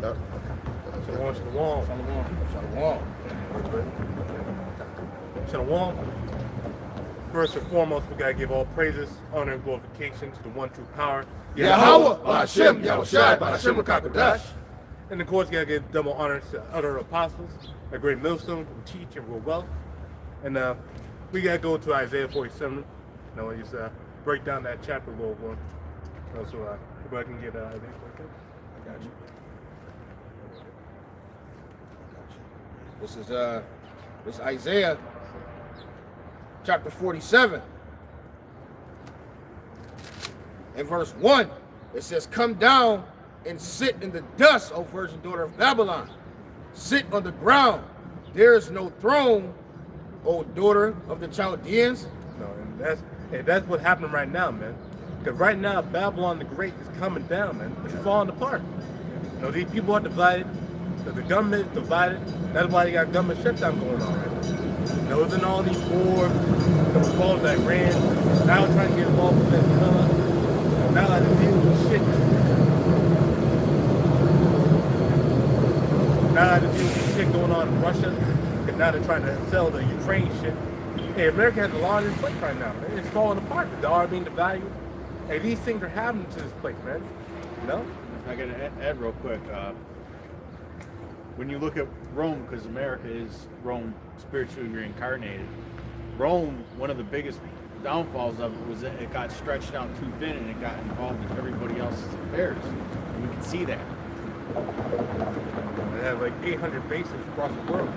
Yep. Shalom. Shalom. First and foremost, we gotta give all praises, honor, and glorification to the one true power. Yahweh, Hashem, Yahushai, Hashem, Kakadash. And of course, we gotta give double honor to other apostles, a great millstone who teach and rule well. And we gotta go to Isaiah 47. Just break down that chapter a little more. So everybody can get Isaiah 47. I got you. This is Isaiah chapter 47. In verse 1, it says, "Come down and sit in the dust, O virgin daughter of Babylon. Sit on the ground. There is no throne, O daughter of the Chaldeans." No, and that's what's happening right now, man. Because right now, Babylon the Great is coming down, man. It's falling apart. These people are divided. The government is divided. That's why they got government shutdown going on right now. There's all these wars, the wars that ran. Now trying to get involved with Venezuela. Now I have to deal with shit. Now I have to deal with shit going on in Russia. And now they're trying to sell the Ukraine shit. Hey, America has a lot in this place right now, man. It's falling apart. The dollar being devalued. Hey, these things are happening to this place, man. If I gotta add real quick, when you look at Rome, because America is Rome spiritually reincarnated, Rome, one of the biggest downfalls of it was that it got stretched out too thin and it got involved in everybody else's affairs. And we can see that. They have like 800 bases across the world.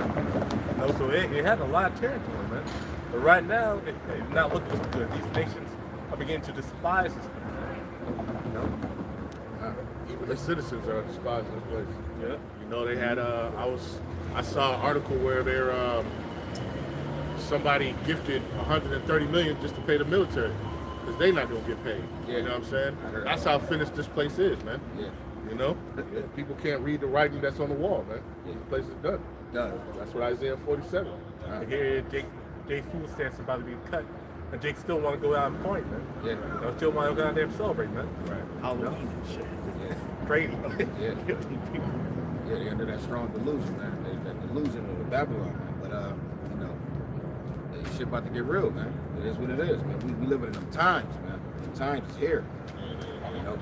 So it had a lot of territory, man. But right now, it's not looking good. These nations are beginning to despise this place. Even the citizens are despising this place. Yeah. They had I saw an article where they're somebody gifted 130 million just to pay the military because they're not gonna get paid. Yeah. You know what I'm saying? That's how finished this place is, man. Yeah. People can't read the writing that's on the wall, man. Yeah. This place is done. That's what Isaiah 47. Here, Jake's food stamps about to be cut, and Jake still want to go out and party, man. Yeah. Still want to go out there and celebrate, man. Right. Halloween and shit. Yeah. Crazy. Yeah. Yeah, they're under that strong delusion, man. That delusion of Babylon, man. But shit about to get real, man. It is what it is, man. We living in them times, man. The times is here.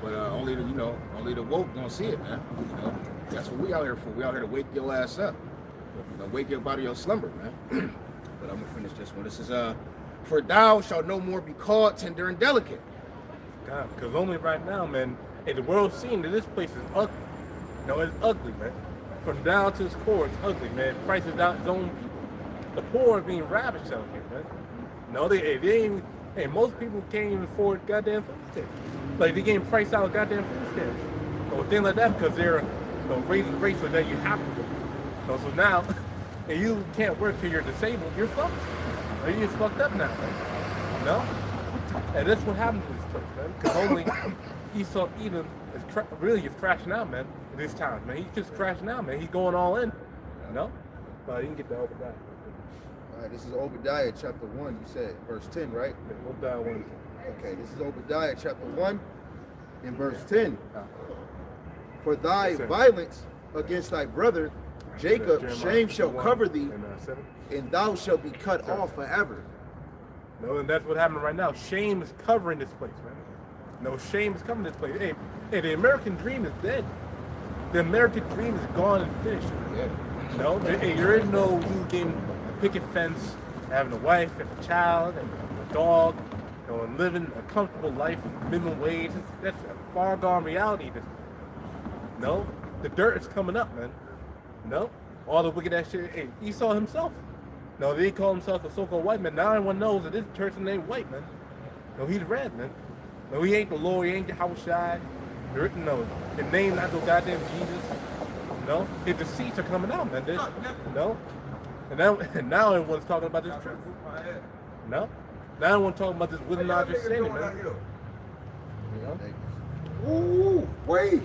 But only the woke don't see it, man. That's what we out here for. We out here to wake your ass up. Wake you up out of your slumber, man. But I'm gonna finish this one. This is "For thou shalt no more be called tender and delicate." God, because only right now, man, the world's seeing that this place is ugly. It's ugly, man. From down to its core, it's ugly, man. It prices out its own people. The poor are being ravished out here, man. They ain't. Hey, most people can't even afford goddamn food stamps. Like, they getting priced out of goddamn food stamps. Or things like that because they're raising rates so that you have to work. So now, and you can't work till you're disabled, you're fucked. You're just fucked up now, man. And that's what happened to this place, man. Because only Esau Edom is crashing out, man, at this time, man. He's just crashing out, man. He's going all in. But you can get the Obadiah. All right, this is Obadiah chapter 1, you said, verse 10, right? Obadiah 1. Okay, this is Obadiah chapter 1 in verse 10. "For thy violence against thy brother Jacob, shame shall cover thee, and thou shalt be cut off forever." And that's what happened right now. Shame is covering this place, man. Shame is covering this place. Hey, the American dream is dead. The American dream is gone and finished. Yeah. There is no you getting a picket fence, having a wife and a child and a dog, and living a comfortable life, minimum wage. That's a far gone reality. The dirt is coming up, man. All the wicked ass shit. Hey, Esau himself. They call himself a so-called white man. Now everyone knows that this person ain't white, man. He's red, man. He ain't the Lord. He ain't the Yahushai. His name not no goddamn Jesus. His deceits are coming out, man. And now everyone's talking about this truth. Now everyone's talking about this wisdom not just saying it, man. Ooh, wait.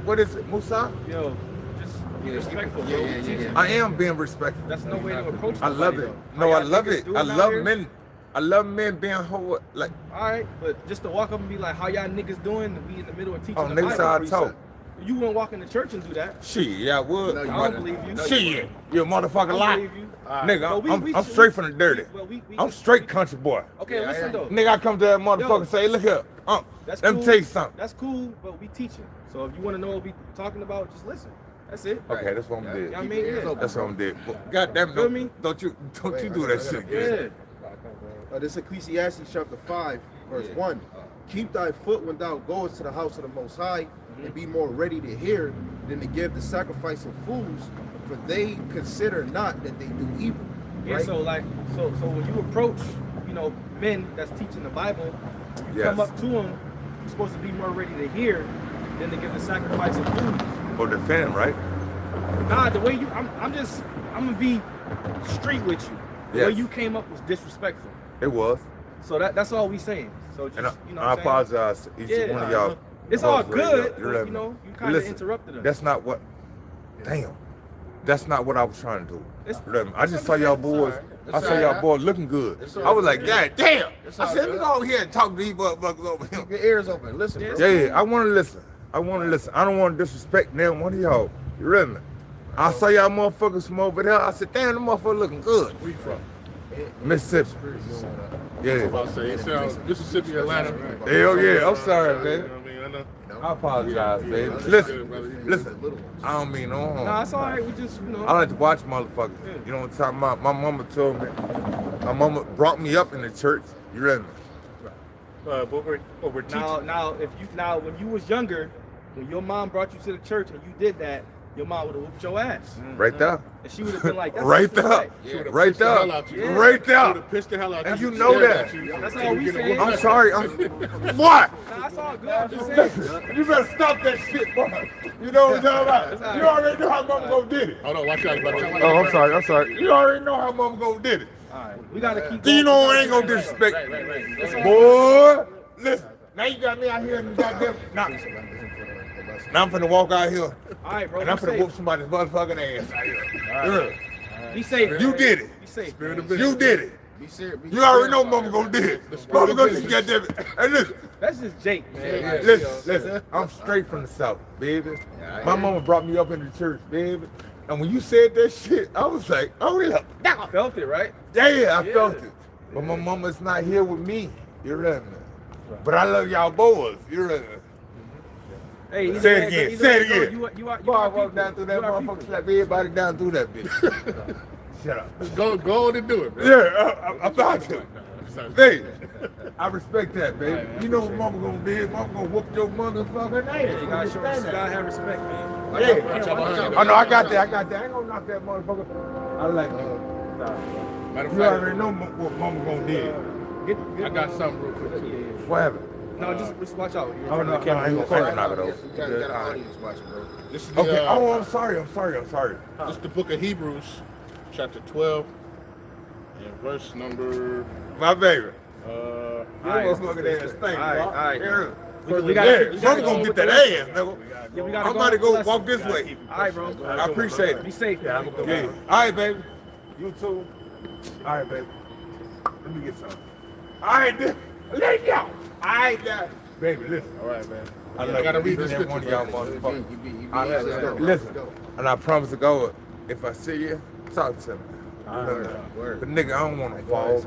What is it, Musa? Yo, just be respectful, bro. Yeah. I am being respectful. That's no way to approach I love somebody, it. though. No, How I y'all love niggas it. doing I out love here? men. I love men being whole. Like, All right, but just to walk up and be like, "How y'all niggas doing?" And we in the middle of teaching the niggas Bible. how I talk. You wouldn't walk in the church and do that. Shit, yeah, I would. No, you I don't wouldn't. believe you. No, you Shit, you a motherfucking I don't lie. believe you. Nigga, But I'm straight from the dirty. we I'm straight country boy. Okay, Yeah, listen I- though. Nigga, I come to that motherfucker Yo. and say, look here, That's let cool. me tell you something. That's cool, but we teaching. So if you want to know what we talking about, just listen. That's it. Okay, that's what I'm Yeah. did. I mean, Keep your ears yeah. open, That's what bro. I'm did. But goddamn, Feel me? don't you Wait, do I that gotta shit. get again. Yeah. This Ecclesiastes chapter 5, verse Yeah. 1. Keep thy foot when thou goest to the house of the Most High, and be more ready to hear than to give the sacrifice of fools, for they consider not that they do evil. Yeah, Right? so when you approach, men that's teaching the Bible, you Yes. come up to them, you're supposed to be more ready to hear than to give the sacrifice of food. Or defend, right? Nah, the way I'm gonna be straight with you. The way Yes. you came up was disrespectful. It was. So that's all we saying. So just, And I, you know I what I'm saying? apologize to each Yeah, one of y'all. It's all brothers right good, here. but, you kind of Listen, interrupted us. That's not what. Damn. That's not what I was trying to do. It's- I just saw y'all boys. I It's saw all y'all right. boys looking good. It's all I was good. like, God damn. It's I all said, let me good. go over here and talk to these motherfuckers over here. Keep your ears open. Listen, bro. Yeah, I want to listen. I don't want to disrespect neither one of y'all. You ready me? I saw y'all motherfuckers from over there. I said, damn, the motherfucker looking good. Where you from? Mississippi. I'm Yeah. about to say, it sounds Mississippi, Atlanta. Hell yeah. I'm sorry, You man. know what I mean? I know. I apologize, man. that's Listen, good, brother. listen. I don't mean no harm. Nah, it's all right. We just, I like to watch motherfuckers. You know what I'm talking about? My mama told me. My mama brought me up in the church. You ready me? But we're teaching. Now when you was younger, when your mom brought you to the church and you did that, your mom would have whooped your ass, Right there. and she would have been like, that's Right there. disrespect. Right Pissed the hell there. out you. Yeah. Right She there. would've pissed the hell out And you. you know Stared that. at you. That's all we You get a saying. I'm sorry. What? Nah, that's all good. I'm just saying. You better stop that shit, boy. You know what I'm talking about? You already know how mama gonna did it. Hold on, watch out. Oh, I'm sorry. I'm sorry. You already know how mama gonna did it. All right, we gotta keep. Do you know I ain't gonna disrespect you? Boy, listen. Now you got me out here in the goddamn. Now I'm finna walk out here All right, bro. and I'm be finna safe. whoop somebody's motherfucking ass out here. Be safe. You did it. Be safe. You did it. Be serious. Be You already know serious mama about gonna it. do it. Mama gonna do goddamn it. Hey, listen. That's just Jake, man. Listen. I'm straight from the south, baby. My mama brought me up in the church, baby. And when you said that shit, I was like, oh yeah. I felt it, right? Yeah, I felt it. But my mama's not here with me. You ready? But I love y'all boys. You ready? Hey, either Say it way again. either Say way it go, again. You are Boy, I people. walk down through that You are motherfucker, people. slap everybody down through that bitch. Shut up. Go on and do it, bro. Yeah, I'm about to. Hey, I respect that, baby. You know what mama gonna do? Mama gonna whoop your motherfucking ass. You gotta show respect. You gotta have respect, man. Yeah. Oh no, I got that. I ain't gonna knock that motherfucker. I like you. Matter of You fact, already know what mama gonna do. I got something real quick too. What happened? No, just watch out. You're in Oh front no, of the camera. I ain't gonna call knock it You off. got an audience watching, bro. This is the, Okay. Oh, I'm sorry. This is the book of Hebrews, chapter 12, and verse number. My baby. Uh, You motherfucking ass thing, All right. Yeah. We gotta- we gotta Mama go gonna get with that the ass, lesson. nigga. Yeah, we gotta I'm about to go lesson. walk this way. All right, bro. I appreciate Be it. safe. Yeah. All right, baby. You too. All right, baby. Let me get some. All right, then. Let it go. All right, now. Baby, listen. all right, man. I I gotta read this each and every scripture. one of y'all motherfuckers. You be I- Listen, and I promise to go. If I see you, talk to me. Word. But nigga, I don't want to fall.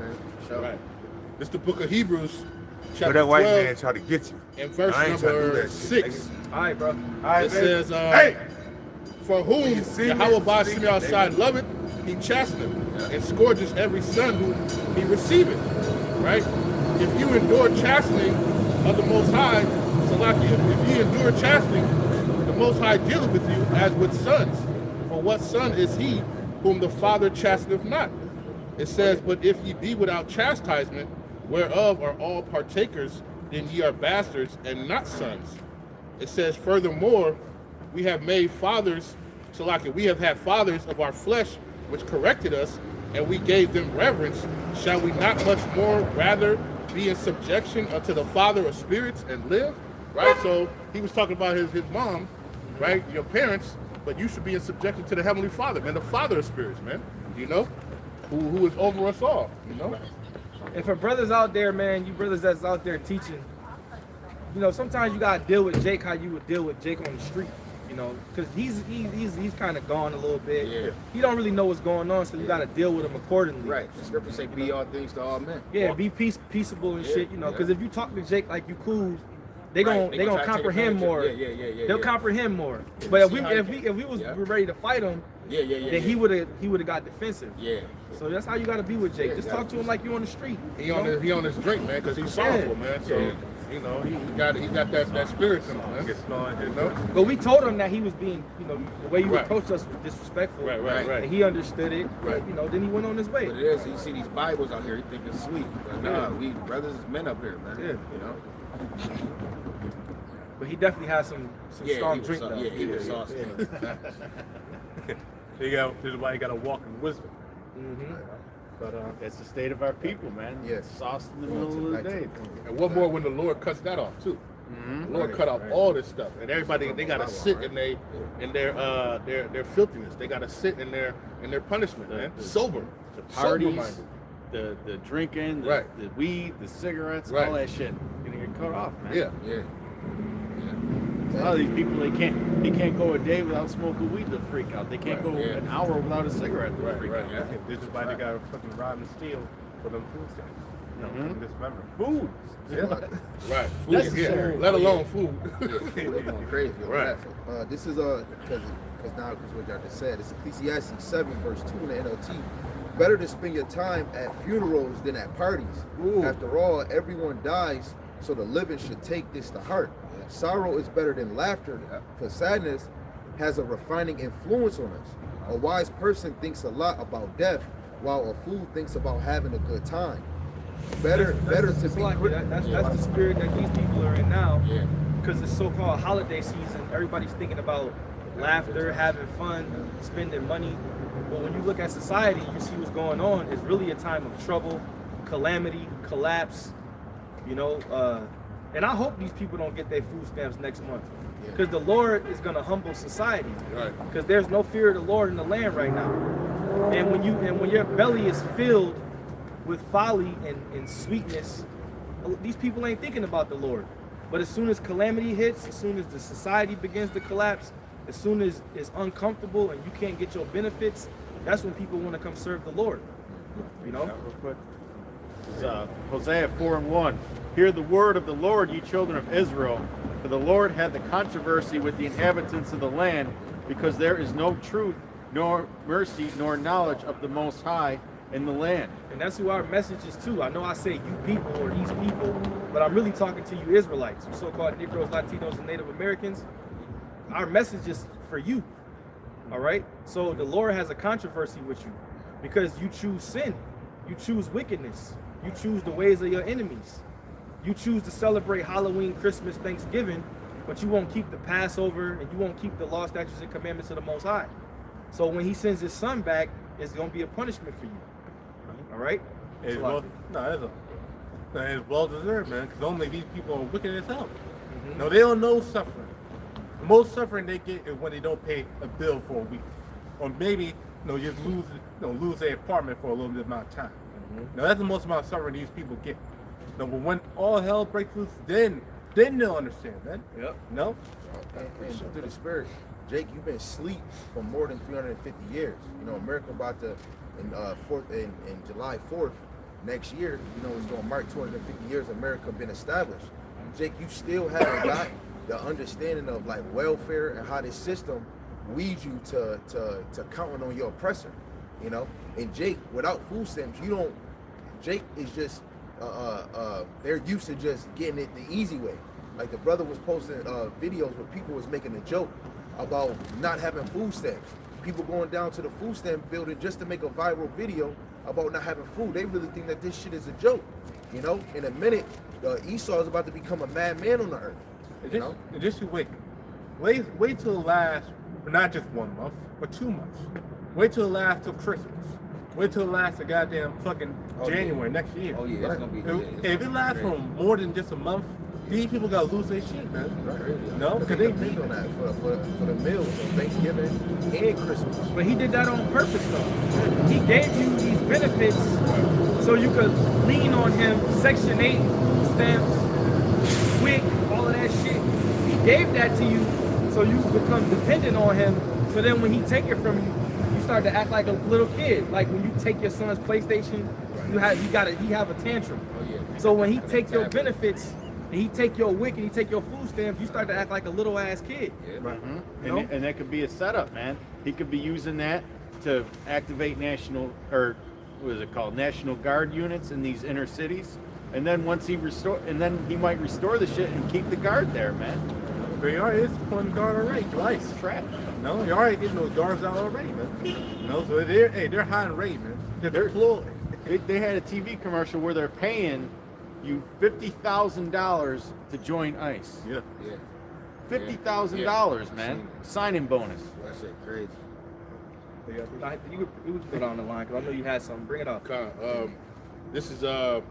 This is the book of Hebrews, So chapter that white 12, man try to get you. and verse I ain't trying to do number that shit, 6. All right, bro. All right, It baby. says, hey, For whom You see me? Yahweh by See Shimi me? outside loveth, he chasteneth, and scourges every son whom he receiveth. Right? If you endure chastening of the Most High, Salakia, if you endure chastening, the Most High dealeth with you as with sons. For what son is he whom the Father chasteneth not? It says, But if ye be without chastisement, whereof are all partakers, then ye are bastards and not sons. It says, Furthermore, we have made fathers, Salakia, we have had fathers of our flesh which corrected us, and we gave them reverence. Shall we not much more rather be in subjection unto the Father of spirits and live? Right? So he was talking about his mom, right? Your parents, but you should be in subjection to the Heavenly Father, man, the Father of spirits, man. You know? Who is over us all, you know? And for brothers out there, man, you brothers that's out there teaching, you know, sometimes you gotta deal with Jake how you would deal with Jake on the street. You know, because he's kind of gone a little bit. Yeah. He don't really know what's going on, so you got to deal with him accordingly. Right. The scripture say, "Be all things to all men." Yeah, be peaceable and shit. You know, because if you talk to Jake like you cool, they Right, gonna they gonna try to take comprehend advantage more. of- yeah. They'll comprehend more. Yeah, But if see we how if we was ready to fight him, then he would have got defensive. Yeah. So that's how you got to be with Jake. Yeah, Just yeah. talk to him like you on the street. He on his drink, man, because he's sorrowful, man. So Yeah. you know he got that spirit in him, man. Gets snarling, You know? But we told him that he was being, you know, the way you Right. approached us was disrespectful. Right. And he understood it. Right. You know, then he went on his way. But it is. You see these Bibles out here, you think it's sweet. But nah, Yeah. we brothers is men up here, man. Yeah. You know. But he definitely has some Yeah, strong he was drink saucy. though. Yeah, he was saucy. This is why you got to walk in wisdom. Mm-hmm. But That's the state of our people, man. Yes. Sauce in the middle of the day. And one more when the Lord cuts that off too. The Lord cut off all this stuff, and everybody they gotta sit in their filthiness. They gotta sit in their punishment, man. Sober, The parties, sober-minded. the drinking, the, Right. the weed, the cigarettes, Right. all that shit. You're gonna get cut off, man. Yeah. Yeah. A lot of these people they can't go a day without smoking weed, they'll freak out. They can't Right, go yeah. an hour without a cigarette, they'll freak out. Yeah. this is why they got to fucking rob and steal for them food stamps. You know, Mhm. just remember. Food. Right. Food, Necessary. yeah. Let alone food. They're going crazy. over Right. that. This is because what y'all just said. It's Ecclesiastes 7 verse 2 in the NLT. Better to spend your time at funerals than at parties. Ooh. After all, everyone dies, so the living should take this to heart. Sorrow is better than laughter, for sadness has a refining influence on us. A wise person thinks a lot about death, while a fool thinks about having a good time. Better to be. That's the spirit that these people are in now. Yeah. Because it's so-called holiday season. Everybody's thinking about laughter, having fun, spending money. But when you look at society, you see what's going on. It's really a time of trouble, calamity, collapse. You know, and I hope these people don't get their food stamps next month, because the Lord is going to humble society. Right. Because there's no fear of the Lord in the land right now. And when your belly is filled with folly and sweetness, these people ain't thinking about the Lord. But as soon as calamity hits, as soon as the society begins to collapse, as soon as it's uncomfortable and you can't get your benefits, that's when people want to come serve the Lord. You know? Real quick. This is, Hosea 4:1. Hear the word of the Lord, ye children of Israel. For the Lord had the controversy with the inhabitants of the land, because there is no truth, nor mercy, nor knowledge of the Most High in the land. And that's who our message is to. I know I say you people or these people, but I'm really talking to you Israelites, you so-called Negroes, Latinos, and Native Americans. Our message is for you. All right? So the Lord has a controversy with you because you choose sin. You choose wickedness. You choose the ways of your enemies. You choose to celebrate Halloween, Christmas, Thanksgiving, but you won't keep the Passover and you won't keep the law, statutes, and commandments of the Most High. So when he sends his son back, it's going to be a punishment for you. All right? It's well, it's well deserved, man. Because only these people are wicked as hell. No, they don't know suffering. The most suffering they get is when they don't pay a bill for a week, or maybe just lose their apartment for a little bit amount of time. Now that's the most amount of suffering these people get. No, but when all hell breaks loose, then they'll understand, man. Yep. No. And through the spirit, Jake, you've been asleep for more than 350 years. You know, America about to in July 4th next year. You know, it's going to mark 250 years America been established. Jake, you still haven't got the understanding of like welfare and how this system leads you to counting on your oppressor. You know, and Jake, without food stamps, you don't. Jake is just they're used to just getting it the easy way. Like the brother was posting videos where people was making a joke about not having food stamps. People going down to the food stamp building just to make a viral video about not having food. They really think that this shit is a joke. You know, in a minute, Esau is about to become a madman on the earth. You know? Just wait till the last, not just 1 month, but 2 months. Wait till it lasts till Christmas. Wait till it lasts a goddamn fucking January next year. Oh yeah, it's gonna be. If it lasts for more than just a month, these people gotta lose their shit, man. No, because They depend on that for the meals on Thanksgiving and Christmas. But he did that on purpose, though. He gave you these benefits so you could lean on him. Section 8, food stamps, WIC, all of gave that to you, so you become dependent on him. So then when he take it from you, you start to act like a little kid. Like when you take your son's PlayStation, he have a tantrum. Oh, yeah. So when he take your benefits, and he take your WIC and he take your food stamps, you start to act like a little ass kid. Yeah, Right. man. And that could be a setup, man. He could be using that to activate national National Guard units in these inner cities. And then once he might restore the shit and keep the guard there, man. But he already is pulling guard already. Twice. Trash. No, he already getting those guards out already, man. No, so they're high and ready, man. They're deployed. They had a TV commercial where they're paying you $50,000 to join ICE. Yeah. Yeah. $50,000, man. Signing bonus. That shit crazy. You could go down the line because I know you had something. Bring it up. This is the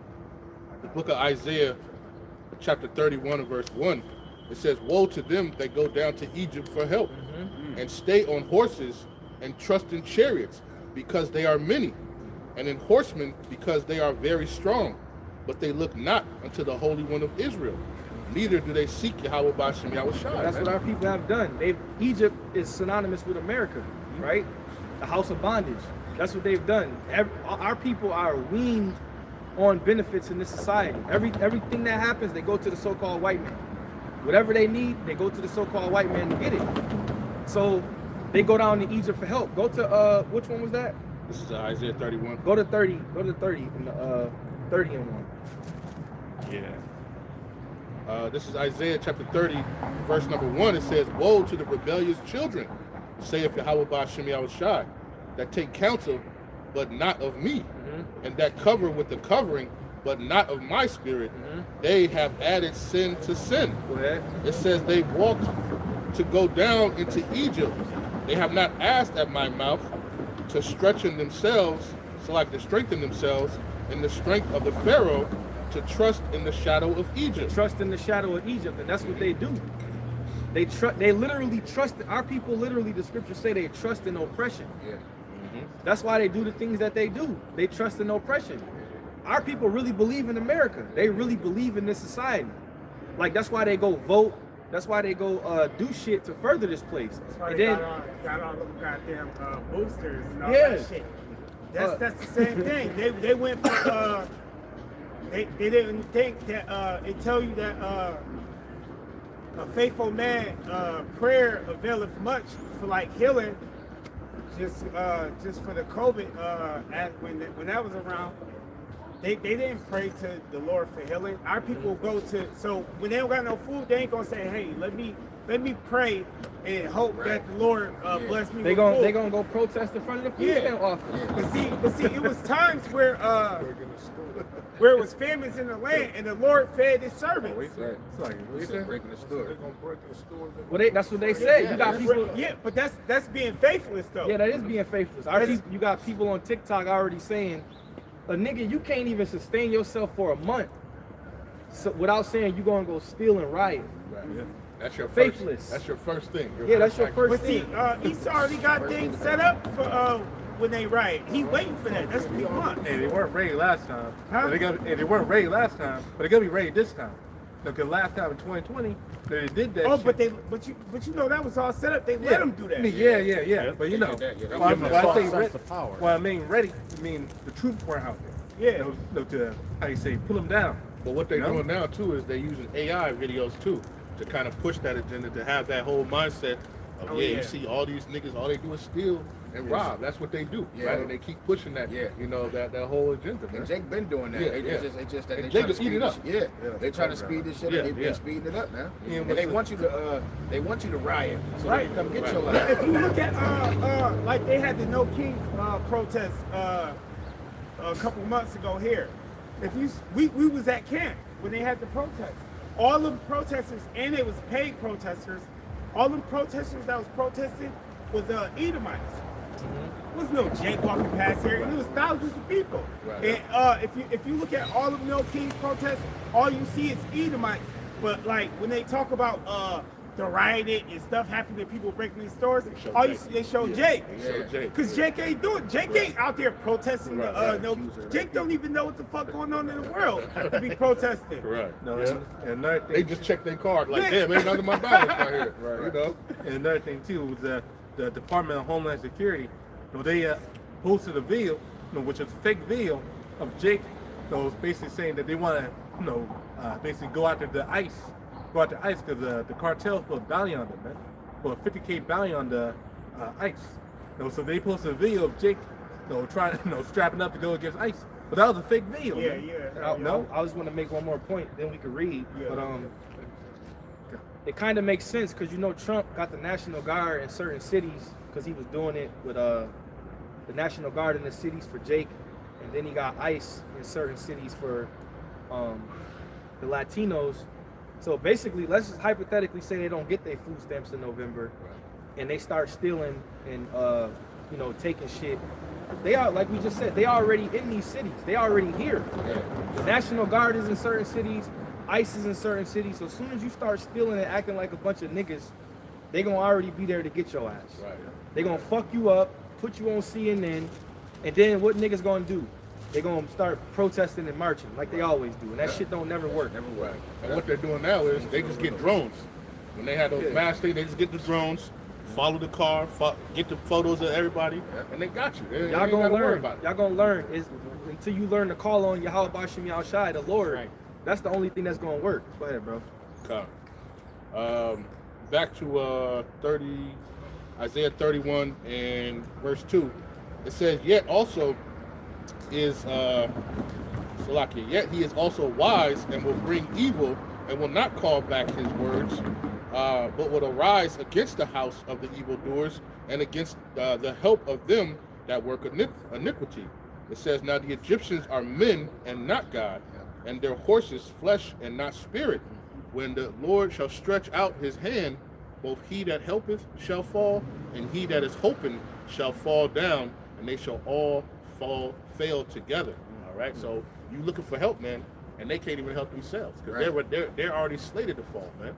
book of Isaiah, chapter 31 and verse 1. It says, "Woe to them that go down to Egypt for help, and stay on horses, and trust in chariots, because they are many, and in horsemen, because they are very strong. But they look not unto the Holy One of Israel, neither do they seek Yahweh Bashem Yahushua." That's what our people have done. Egypt is synonymous with America, right? The house of bondage. That's what they've done. Our people are weaned on benefits in this society. Everything that happens, they go to the so-called white man. Whatever they need, they go to the so-called white man to get it. So they go down to Egypt for help. Go to which one was that? This is Isaiah 31. Go to 30. Go to 30 in the 30 and 1. Yeah. This is Isaiah chapter 30, verse number 1. It says, "Woe to the rebellious children, saith Yahweh Bashem Yahushua, that take counsel, but not of me, and that cover with the covering, but not of my spirit. They have added sin to sin." Go ahead. It says they walked to go down into Egypt. They have not asked at my mouth to strengthen themselves in the strength of the Pharaoh, to trust in the shadow of Egypt. Trust in the shadow of Egypt, and that's what they do. They literally trust. Our people literally, the scriptures say, they trust in oppression. Yeah. That's why they do the things that they do. They trust in oppression. Our people really believe in America. They really believe in this society. Like, that's why they go vote. That's why they go do shit to further this place. That's why And they then, got all them goddamn boosters and all Yeah. that shit. That's the same thing. They went for they didn't think that it tell you that a faithful man prayer availeth much for like healing, just for the COVID when that was around. They didn't pray to the Lord for healing. Our people go to, so when they don't got no food, they ain't gonna say, "Hey, let me pray and hope that the Lord bless me." they with food. gonna go protest in front of the food stamp office. But see, it was times where it was famines in the land, and the Lord fed His servants. Breaking the store. Well, that's what they say. You got people. Yeah, but that's being faithless though. Yeah, that is being faithless. You got people on TikTok already saying, "A nigga, you can't even sustain yourself for a month, so without saying you gonna go steal and riot." Right. Yeah. That's your Faithless. First, that's your first thing. That's your first But see, thing. Esau already got things set up for when they riot. He waiting for that. That's what he wants. Hey, they weren't ready last time. Huh? They weren't ready last time, but they're gonna be ready this time. Because last time in 2020, they did that. Oh, shit. but you know that was all set up. They let them do that. Yeah. But you know, Yeah. when I say ready, of power. well, I mean ready, I mean the troops weren't out there. Yeah. To how you say, pull them down. But what they're No. doing now too is they're using AI videos too to kind of push that agenda, to have that whole mindset of Oh, you yeah. see all these niggas, all they do is steal and rob. That's what they do, Yeah. right? And they keep pushing that, Yeah. you know, that whole agenda, man. And Jake been doing that. Yeah, It's just that And they Jake trying to is eating speed up. this. Yeah, they trying to speed this shit. Yeah, up. They've yeah. been speeding it up, man. Yeah, And they want you to riot, so they can come get your life. If you look at like they had the No King protest a couple months ago here. We was at camp when they had the protest. All of the protesters, and it was paid protesters. All the protesters that was protesting was Edomites. There was no Jake walking past here, and it was thousands of people. Right. And if you look at all of No King's protests, all you see is Edomites. But like when they talk about the rioting and stuff happening, people breaking these stores, show all you Jake. see, they show Jake. So Jake. Because Jake ain't doing it. Jake ain't out there protesting. Jake don't even know what the fuck going on in the world to be protesting. Correct. No, Yeah. and another thing, They just check their card like, damn, ain't none of my balance right here. You know? and another thing too was that the Department of Homeland Security, they posted a video, which is a fake video of Jake, was basically saying that they want to, basically go after ICE because the cartels put a bounty on them, man, put a 50K bounty on the ICE. So they posted a video of Jake, trying, strapping up to go against ICE, but that was a fake video. Yeah, man. yeah. I just want to make one more point, then we can read. Yeah. But it kind of makes sense because Trump got the National Guard in certain cities because he was doing it with the National Guard in the cities for Jake, and then he got ICE in certain cities for the Latinos. So basically, let's just hypothetically say they don't get their food stamps in November, and they start stealing and taking shit. They are, like we just said, they already in these cities. They already here. The National Guard is in certain cities. ICE is in certain cities. So as soon as you start stealing and acting like a bunch of niggas, they gonna already be there to get your ass. Right. They gonna fuck you up, put you on CNN, and then what niggas gonna do? They gonna start protesting and marching like they always do, and that shit don't never work. Right. And what they're doing now is they just get drones. When they had those mass things, they just get the drones, follow the car, get the photos of everybody, and they got you. They Y'all ain't gonna gotta worry learn. about it. Y'all gonna learn is until you learn to call on Yahweh Bashim Yahushai, the Lord. Right. That's the only thing that's gonna work. Go ahead, bro. Okay. Back to Isaiah 31 and verse 2. It says, yet also is Salakia, yet he is also wise and will bring evil and will not call back his words, but will arise against the house of the evildoers and against the help of them that work iniquity. It says, now the Egyptians are men and not God, and their horses flesh and not spirit. When the Lord shall stretch out his hand, both he that helpeth shall fall, and he that is hoping shall fall down, and they shall all fail together. All right, so you looking for help, man, and they can't even help themselves because they're already slated to fall, man.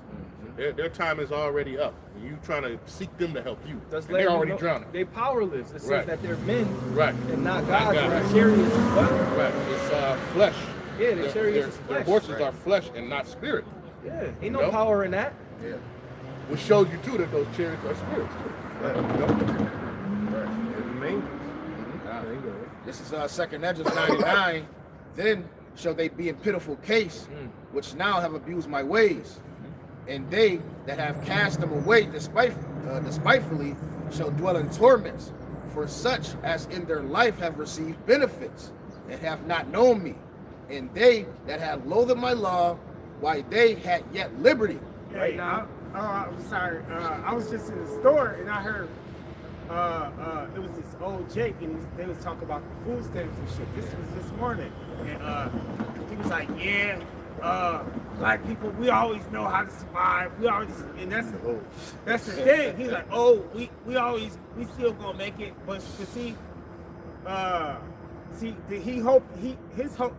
Their time is already up, and you trying to seek them to help you. Just And let they're you already know drowning. They powerless. It says Right. that they're men Right. and not Not God. God. Their chariots is what? Right, it's flesh. Yeah, their chariots is Their flesh. horses are flesh and not spirit. Yeah, ain't no No. power in that. Yeah. Which shows you too that those chariots are spirits. This is second Ezra 99. Then shall they be in pitiful case, which now have abused my ways, and they that have cast them away despitefully shall dwell in torments, for such as in their life have received benefits and have not known me, and they that have loathed my law, why they had yet liberty. Right now. I'm sorry. I was just in the store and I heard it was this old Jake and they was talking about the food stamps and shit. This was this morning, and he was like, "Yeah, black people, we always know how to survive. We always, and that's the thing." He's like, "Oh, we still gonna make it, but to see." See, his hope.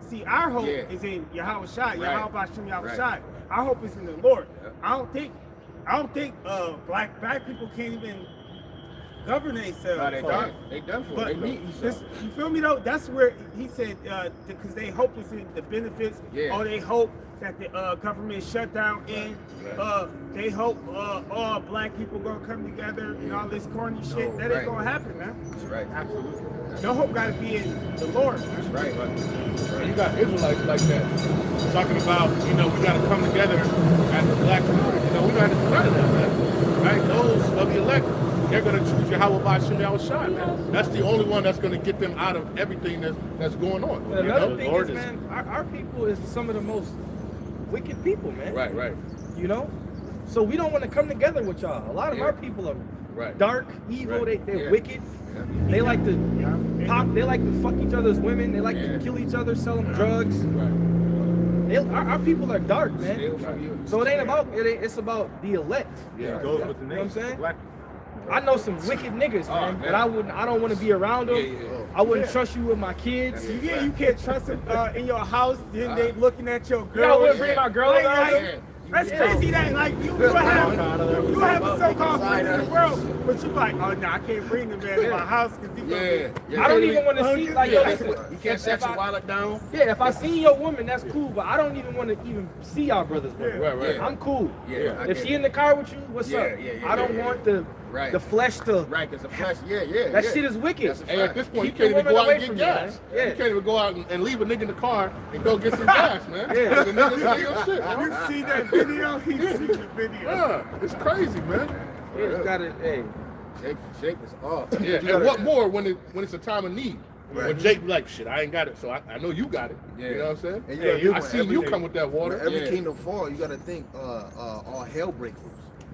See, our hope is in Yahweh Shai, Yahweh Bashim Yahweh Shai. Our hope is in the Lord. I don't think black people can't even govern themselves. No, they done for it. But They meet you feel me though? That's where he said because they hope is in the benefits. Yeah. Or they hope that the government shut down and they hope all black people gonna come together and all this corny shit. That ain't gonna happen, man. That's right. Absolutely. Your hope gotta be in the Lord. That's right. And you got Israelites like that talking about, we got to come together as a black community. We got to do none of that, man. Right? Those of the elect, they're going to choose Yahweh Bashim Yahushai, man. That's the only one that's going to get them out of everything that's going on. But another thing is, man, our people is some of the most wicked people, man. Right. So we don't want to come together with y'all. A lot of our people are dark, evil. They're wicked. They like to pop. They like to fuck each other's women. They like to kill each other, sell them drugs. Our people are dark, man. Steal from you. So it ain't about it. It's about the elect. Yeah, it goes with the name. You know what I'm saying? Black. I know some wicked niggas, man, but I don't want to be around them. I wouldn't trust you with my kids. You can't trust them in your house. Then they looking at your Y'all girl. wouldn't bring my girl around them. That's crazy that like you have a so-called friend in the world, but you like, oh no, I can't bring the man to my house because he Yeah, I don't even want to see like yo, that's listen, what, you can't sexual wallet down. yeah, if I see your woman, that's cool, but I don't even want to even see y'all brothers. Bro. Right. I'm cool. Yeah, I if get she it. in the car with you, what's up? Yeah, I don't want the flesh to. Right, because the flesh, That shit is wicked. That's a Hey, at this point, Keep you can't your even go woman out and away get from me, gas. man. Yeah. You can't even go out and leave a nigga in the car and go get some gas, man. Yeah. The nigga steal shit, man. You see that video? He seen the video. Yeah, it's crazy, man. Yeah, you gotta, hey. Jake is off. Yeah, and what more when it's a time of need? When Jake be like, shit, I ain't got it, so I know you got it. Yeah. You know what I'm saying? And you gotta do I when seen you every- come with that water. When every Yeah. kingdom fall, you gotta think all hell breaks loose.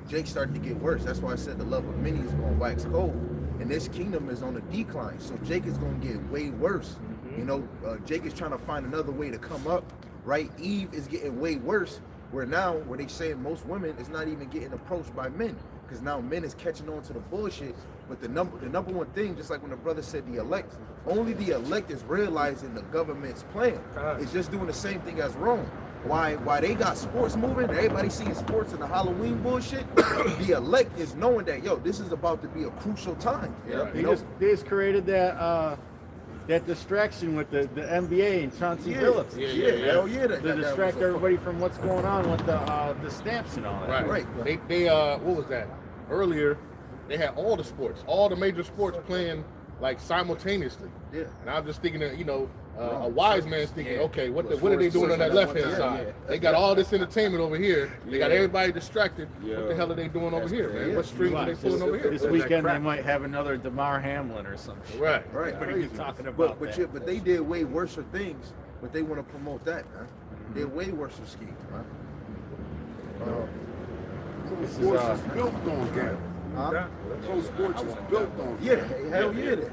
Jake started to get worse. That's why I said the love of many is gonna wax cold. And this kingdom is on a decline. So Jake is gonna get way worse. You know, Jake is trying to find another way to come up, right? Eve is getting way worse. Where they saying most women is not even getting approached by men. Because now men is catching on to the bullshit. But the number one thing, just like when the brother said the elect, only the elect is realizing the government's plan. It's just doing the same thing as Rome. Why they got sports moving, everybody seeing sports and the Halloween bullshit, the elect is knowing that, yo, this is about to be a crucial time. Yeah. They just created that distraction with the NBA and Chauncey Billups. Hell yeah. To distract everybody from what's going on with the stamps and all that. Right. They what was that? Earlier, they had all the sports, all the major sports playing like simultaneously. Yeah. And I'm just thinking that, a wise man's thinking, okay, what are they doing on that left hand side? They got all this entertainment over here. They got everybody distracted. What the hell are they doing over here, man? What strings are they pulling over here? This weekend they might have another DeMar Hamlin or something. Right. Everybody's talking about that. But they did way worse things, but they want to promote that, man. They're way worse schemes, man. Sports is built on gambling. Huh? Pro sports is built on Yeah, hell yeah, it is.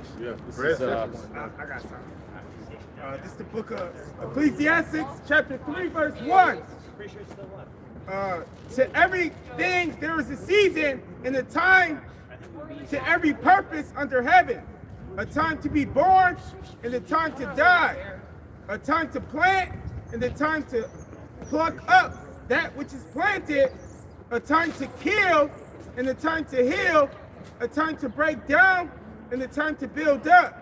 This is, I got something. This is the book of Ecclesiastes, chapter 3, verse 1. To everything there is a season and a time to every purpose under heaven. A time to be born and a time to die. A time to plant and a time to pluck up that which is planted. A time to kill and a time to heal. A time to break down and a time to build up.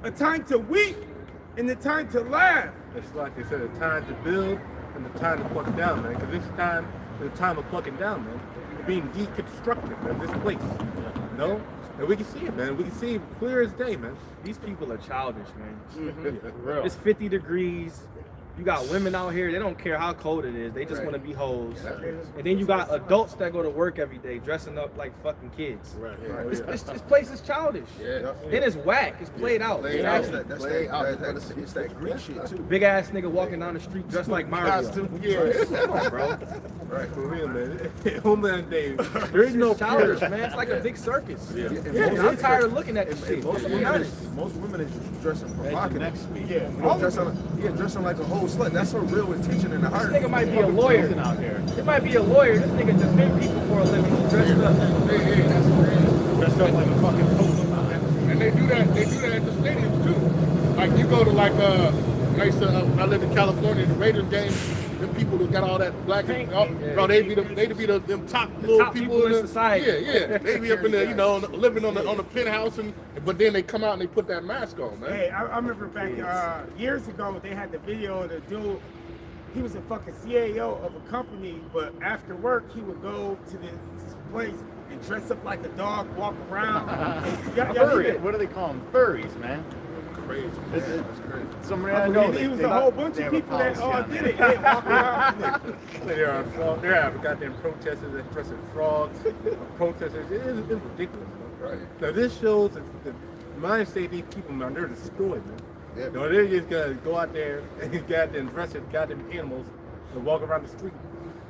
A time to weep and a time to laugh. It's like they said, a time to build and the time to pluck down, man. Because this time is the time of plucking down, man. We're being deconstructed, man, this place. No? And we can see it, man. We can see it clear as day, man. These people are childish, man. real. It's 50 degrees. You got women out here, they don't care how cold it is. They just want to be hoes. And then you got adults that go to work every day dressing up like fucking kids. This place is childish. Yeah. Then it's whack. It's played out. Played It's out. actually- It's that Greek shit too. Big ass nigga walking down the street dressed like Mario. Come on, bro. Right. For real, man. Homeland Day. There is no Childish, pure. man. It's like a big circus. Yeah. Yeah, I'm tired of looking at this shit. Most To be women, honest. most women is just dressing Hey, provocative. next week. Dressing like a whole slut. That's her real intention in the heart. This nigga might be a lawyer. Out here. It might be a lawyer. This nigga defend people for a living. He's dressed up. Dressed up like a fucking Pokemon. And they do that at the stadiums too. Like you go to I lived in California, the Raiders game, them people that got all that black and bro, they be them top little top people people in society. Yeah. They be up in there, living on the penthouse but then they come out and they put that mask on, man. Hey, I remember back years ago, they had the video of the dude. He was a fucking CAO of a company, but after work, he would go to this place and dress up like a dog, walk around. What do they call them? Furries, man. Crazy. That's crazy. Somebody I know. It was a whole bunch of people that all did it. They walk around. There have goddamn protesters that dressing frogs, protesters. It's ridiculous. Right. Now this shows that the mind state these people, man, they're destroyed, man. Yeah. No, they're just gonna go out there and goddamn dress as goddamn animals and walk around the street.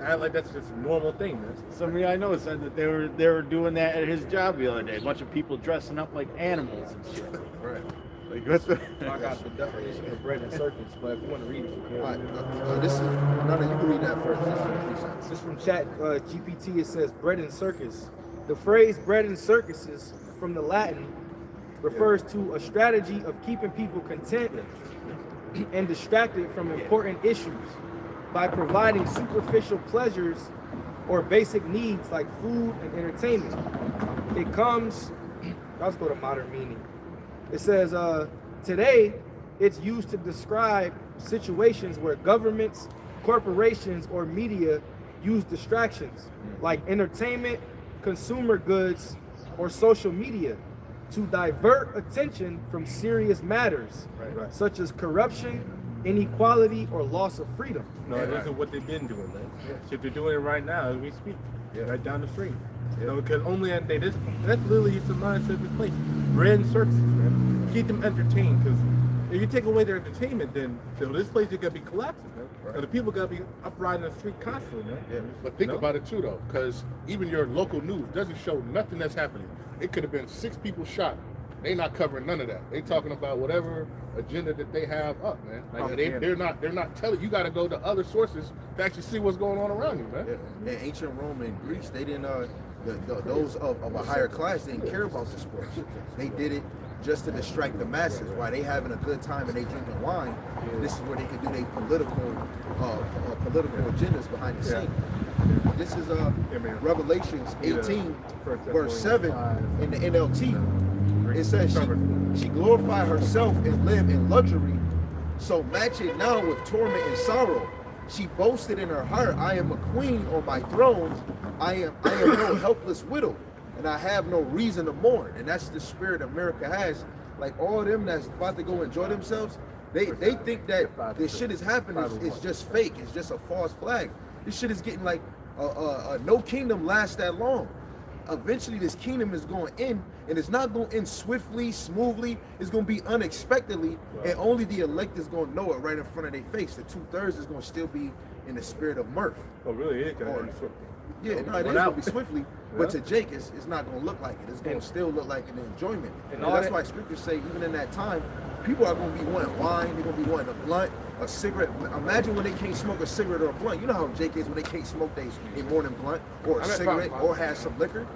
Act like that's just a normal thing, man. Somebody I know said that they were doing that at his job the other day. A bunch of people dressing up like animals and shit. Right. Like what's the? I got the definition of bread and circus, but if you want to read it, All right. This is none of you can read that first. this is from Chat GPT. It says bread and circus. The phrase bread and circuses from the Latin refers to a strategy of keeping people content and distracted from important issues. by providing superficial pleasures or basic needs like food and entertainment. It comes, let's go to modern meaning. It says, today, it's used to describe situations where governments, corporations, or media use distractions like entertainment, consumer goods, or social media to divert attention from serious matters, such as corruption, inequality, or loss of freedom. No, this is what they've been doing, man. Shit, they're doing it right now as we speak, right down the street. You know, because only that's literally the mindset of this place. Bread and circuses, man. Keep them entertained, because if you take away their entertainment, then this place is gonna be collapsing, man. And the people gotta be upriding the street constantly, man. Yeah, but think about it too, though, because even your local news doesn't show nothing that's happening. It could have been 6 people shot. They not covering none of that. They talking about whatever agenda that they have up, man. Like they're not telling you. Got to go to other sources to actually see what's going on around you, man. Yeah. In ancient Rome and Greece, they didn't. Those of a higher class didn't care about the sports. They did it just to distract the masses. While they having a good time and they drinking wine, this is where they could do their political agendas behind the scene. This is Revelations 18, verse 7 in the NLT. It says she glorified herself and lived in luxury. So match it now with torment and sorrow. She boasted in her heart, I am a queen on my throne. I am no helpless widow, and I have no reason to mourn. And that's the spirit America has. Like all of them that's about to go enjoy themselves, they think that this shit is happening is just fake. It's just a false flag. This shit is getting like no kingdom lasts that long. Eventually this kingdom is going to end, and it's not going to end swiftly, smoothly. It's going to be unexpectedly, and only the elect is going to know it right in front of their face. The 2/3 is going to still be in the spirit of mirth. Oh, really? It can end swiftly. Yeah, no, it is going to be swiftly, but to Jake, it's not going to look like it. It's going to still look like an enjoyment. And that's why scriptures say, even in that time, people are going to be wanting wine, they're going to be wanting a blunt, a cigarette. Imagine when they can't smoke a cigarette or a blunt. You know how Jake is when they can't smoke a morning blunt or a cigarette or have some liquor.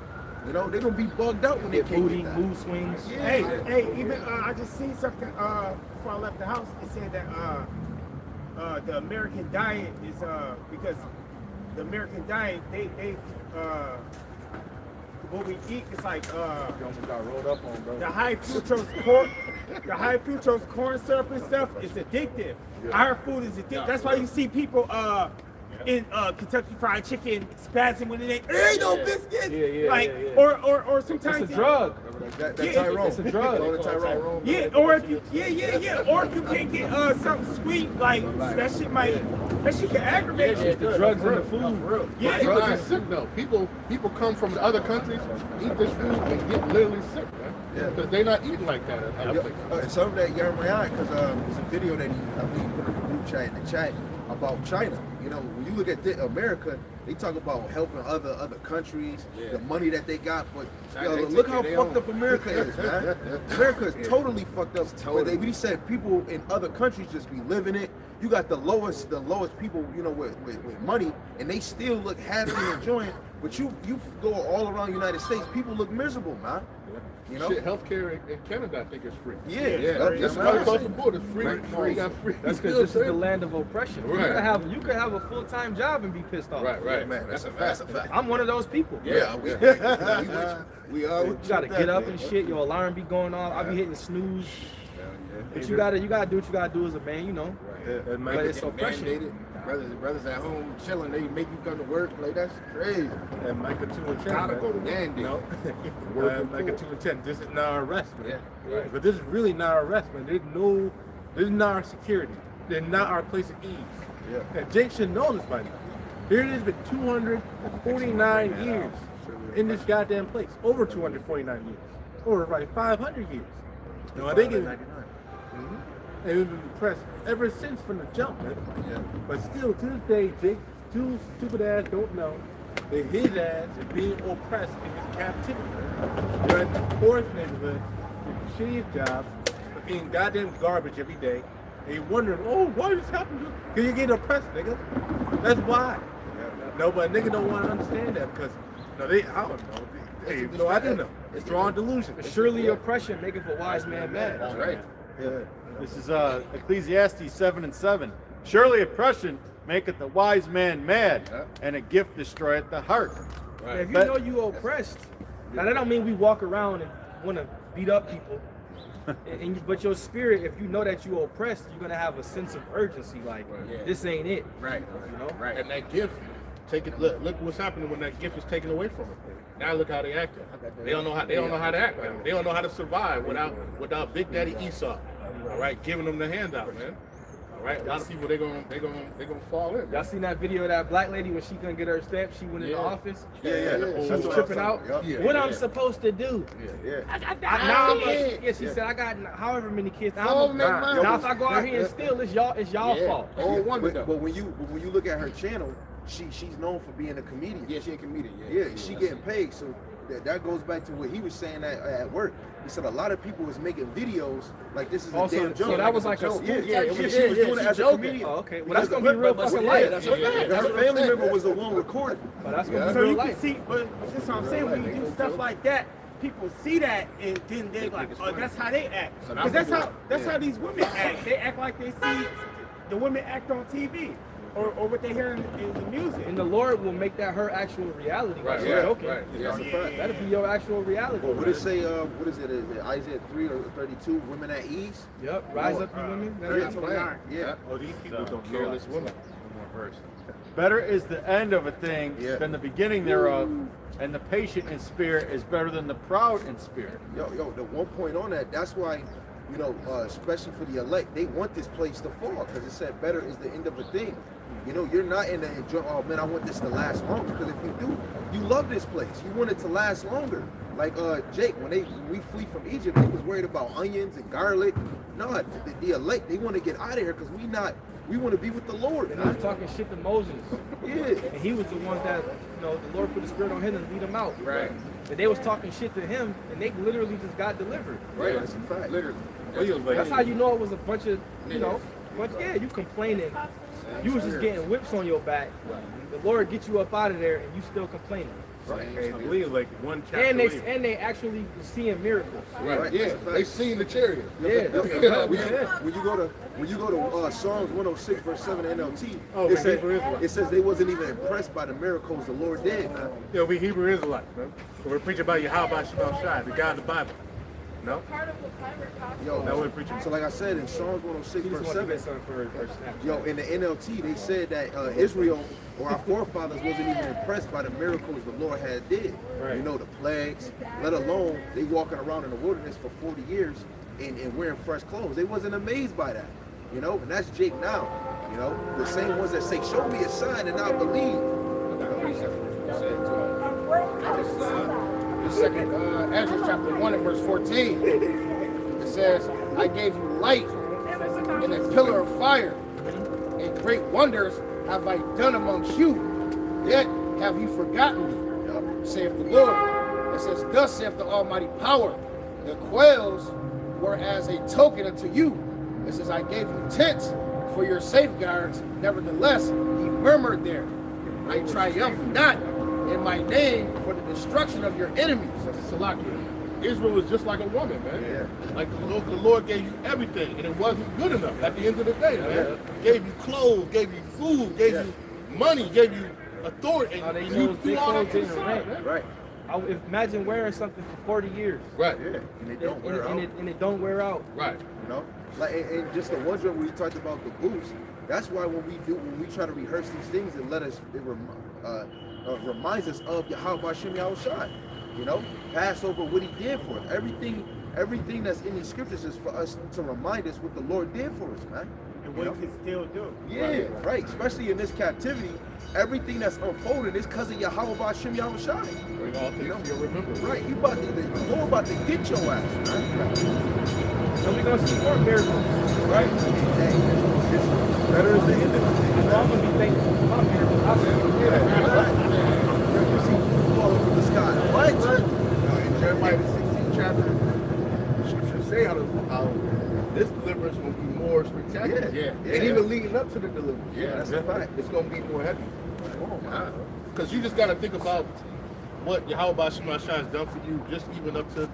You know, they're going to be bugged out when they can't get that. Mood swings. Yeah. Hey, even I just seen something before I left the house. It said that the American diet is because the American diet they what we eat is like got rolled up on, bro. the high fructose corn syrup and stuff is addictive. Our food is addictive. That's why you see people in Kentucky Fried Chicken spazzing when it ain't no biscuits. Or sometimes It's a drug. That's Tyrone. It's a drug. Tyrone. Yeah, or if you or if you can't get something sweet, like that shit can aggravate you. The drugs in the food. Yeah, People are sick though. People come from the other countries, eat this food, and get literally sick, man. Yeah. Because they're not eating like that. Some of that Yermayan, because there's a video that I think put in the group chat in the chat about China. You know, when you look at America, they talk about helping other countries, the money that they got, but look how fucked up America is, man. America is totally fucked up. But we said people in other countries just be living it. You got the lowest people, you know, with money, and they still look happy and enjoying. But you go all around the United States, people look miserable, man. You know, shit, healthcare in Canada, I think is free. Yeah. It's right across the border. It's free. Got free. That's because this is the land of oppression. Right. You could have a full-time job and be pissed off. Right. Man, that's a fact. I'm one of those people. Yeah, we are. You gotta get up and shit. Your alarm be going off. I be hitting snooze. But you gotta do what you gotta do as a man, you know. But it's oppression. Brothers at home chilling, they make you come to work. Like, that's crazy. And Micah 2 and 10. Gotta go to Mandy. No. Micah 2 and 10. This is not our arrest, man. Yeah. Right. But this is really not our arrest, man. This is not our security. They're not our place of ease. Yeah. And Jake should know this by now. Here it has been 249 years in this goddamn place. Over 249 years. Over like 500 years. You know, I think and we've been repressed ever since from the jump, man. Yeah. But still, to this day, Jake, two stupid ass don't know that his ass is being oppressed in his captivity. You're at the poorest neighborhood, with the shittiest jobs, eating goddamn garbage every day, and you're wondering, oh, why is this happening? Because you're getting oppressed, nigga. That's why. No, but nigga don't want to understand that because, I don't know. Hey, no, I do know. It's strong delusion. Surely oppression maketh a wise man mad. That's right. This is Ecclesiastes 7:7. Surely oppression maketh the wise man mad, and a gift destroyeth the heart. If you know you oppressed, now that don't mean we walk around and want to beat up people. But your spirit, if you know that you're oppressed, you're gonna have a sense of urgency. Like this ain't it. Right. You know. Right. And that gift, look what's happening when that gift is taken away from them. Now look how they acting. They don't know how to act, man. They don't know how to survive without Big Daddy Esau. All right, giving them the handout, man. All right, a lot of people they gonna fall in. Y'all seen that video of that black lady when she couldn't get her stamp? She went in the office. Yeah. She was tripping out. What I'm supposed to do? She said I got however many kids. Now if I go out here and steal, it's y'all fault. But when you look at her channel, she's known for being a comedian. Yeah, she a comedian. Yeah, she getting paid. So that goes back to what he was saying at work. He said a lot of people was making videos like this is a damn joke. So that was like a she was doing it as a comedian. Oh, okay, well that's gonna be real fucking life. Her family member was the one recording. But that's gonna be So real you can life. see, but that's what I'm saying. When you do stuff like that, people see that and then they're like, oh, that's how they act. Because that's how these women act. They act like they see the women act on TV. Or what they hear in the music. And the Lord will make that her actual reality. Right. Okay. Yeah. That'll be your actual reality. What did it say? What is it? Is it Isaiah 3 or 32? Women at ease. Yep. Rise up, you women. That's the plan. Yeah. Oh, these people don't know this woman. Better is the end of a thing Yeah. than the beginning thereof, and the patient in spirit is better than the proud in spirit. Yo, the one point on that, that's why, especially for the elect, they want this place to fall because it said better is the end of a thing. You're not in the enjoy, oh man, I want this to last longer. Because if you do, you love this place. You want it to last longer. Like Jake, when we flee from Egypt, they was worried about onions and garlic. No, the elect, they want to get out of here because we want to be with the Lord. And I was talking shit to Moses. Yeah. And he was the one that, the Lord put the spirit on him and lead him out. Right. And they was talking shit to him, and they literally just got delivered. Right, that's a fact. Literally. That's how you know it was a bunch of, you complaining. You was just getting whips on your back. The Lord get you up out of there, and you still complaining. Right. I believe like one chapter. And they actually seeing miracles. Right. Yeah. They seen the chariot. Yeah. When you go to Psalms 106 verse 7 NLT, Oh, it says they wasn't even impressed by the miracles the Lord did, man. Yeah, we Hebrew Israelites, man. So we're preaching about Yahweh Shema Shai, the God of the Bible. No? Yo, That we're preaching. so like I said in Psalms 106 He just verse wanted to 7, get something for Snapchat. yo, in the NLT they said that Israel or our forefathers wasn't even impressed by the miracles the Lord had did. Right. The plagues, let alone they walking around in the wilderness for 40 years and wearing fresh clothes. They wasn't amazed by that. And that's Jake now. The same ones that say, show me a sign and I'll believe. The second Ezra chapter 1 and verse 14. It says, I gave you light and a pillar of fire, and great wonders have I done amongst you. Yet have you forgotten me, saith the Lord. It says, thus saith the Almighty Power, the quails were as a token unto you. It says, I gave you tents for your safeguards. Nevertheless, ye murmured there. I triumphed not in my name for the destruction of your enemies. Salakia. Israel was just like a woman, man. Yeah. Like the Lord gave you everything, and it wasn't good enough at the end of the day, man. Gave you clothes, gave you food, gave you money, gave you authority, and you threw all that to the side, man. Right. Imagine wearing something for 40 years. Right. Yeah. And it don't wear out. And it don't wear out. Right. Like and just the one joint where you talked about the boots. That's why when we try to rehearse these things, it reminds us of Yahweh Hashem Yahushai. Passover, what he did for us. Everything that's in these scriptures is for us to remind us what the Lord did for us, man. And what he can still do. Yeah, right. Especially in this captivity, everything that's unfolding is because of Yahweh Hashem Yahushai. Bring all things to your remembrance. Right. The Lord about to get your ass, man. So we're gonna see more miracles. Right. Hey, it's better as the end of it. So I'm gonna be thankful for my miracles. I You see food falling from the sky. What? In Jeremiah the 16th chapter, the scriptures say how this deliverance will be more spectacular. Yeah. And even leading up to the deliverance. Yeah, that's a fact. It's going to be more heavy. Because you just got to think about what Yahweh Shema Shai has done for you just even up to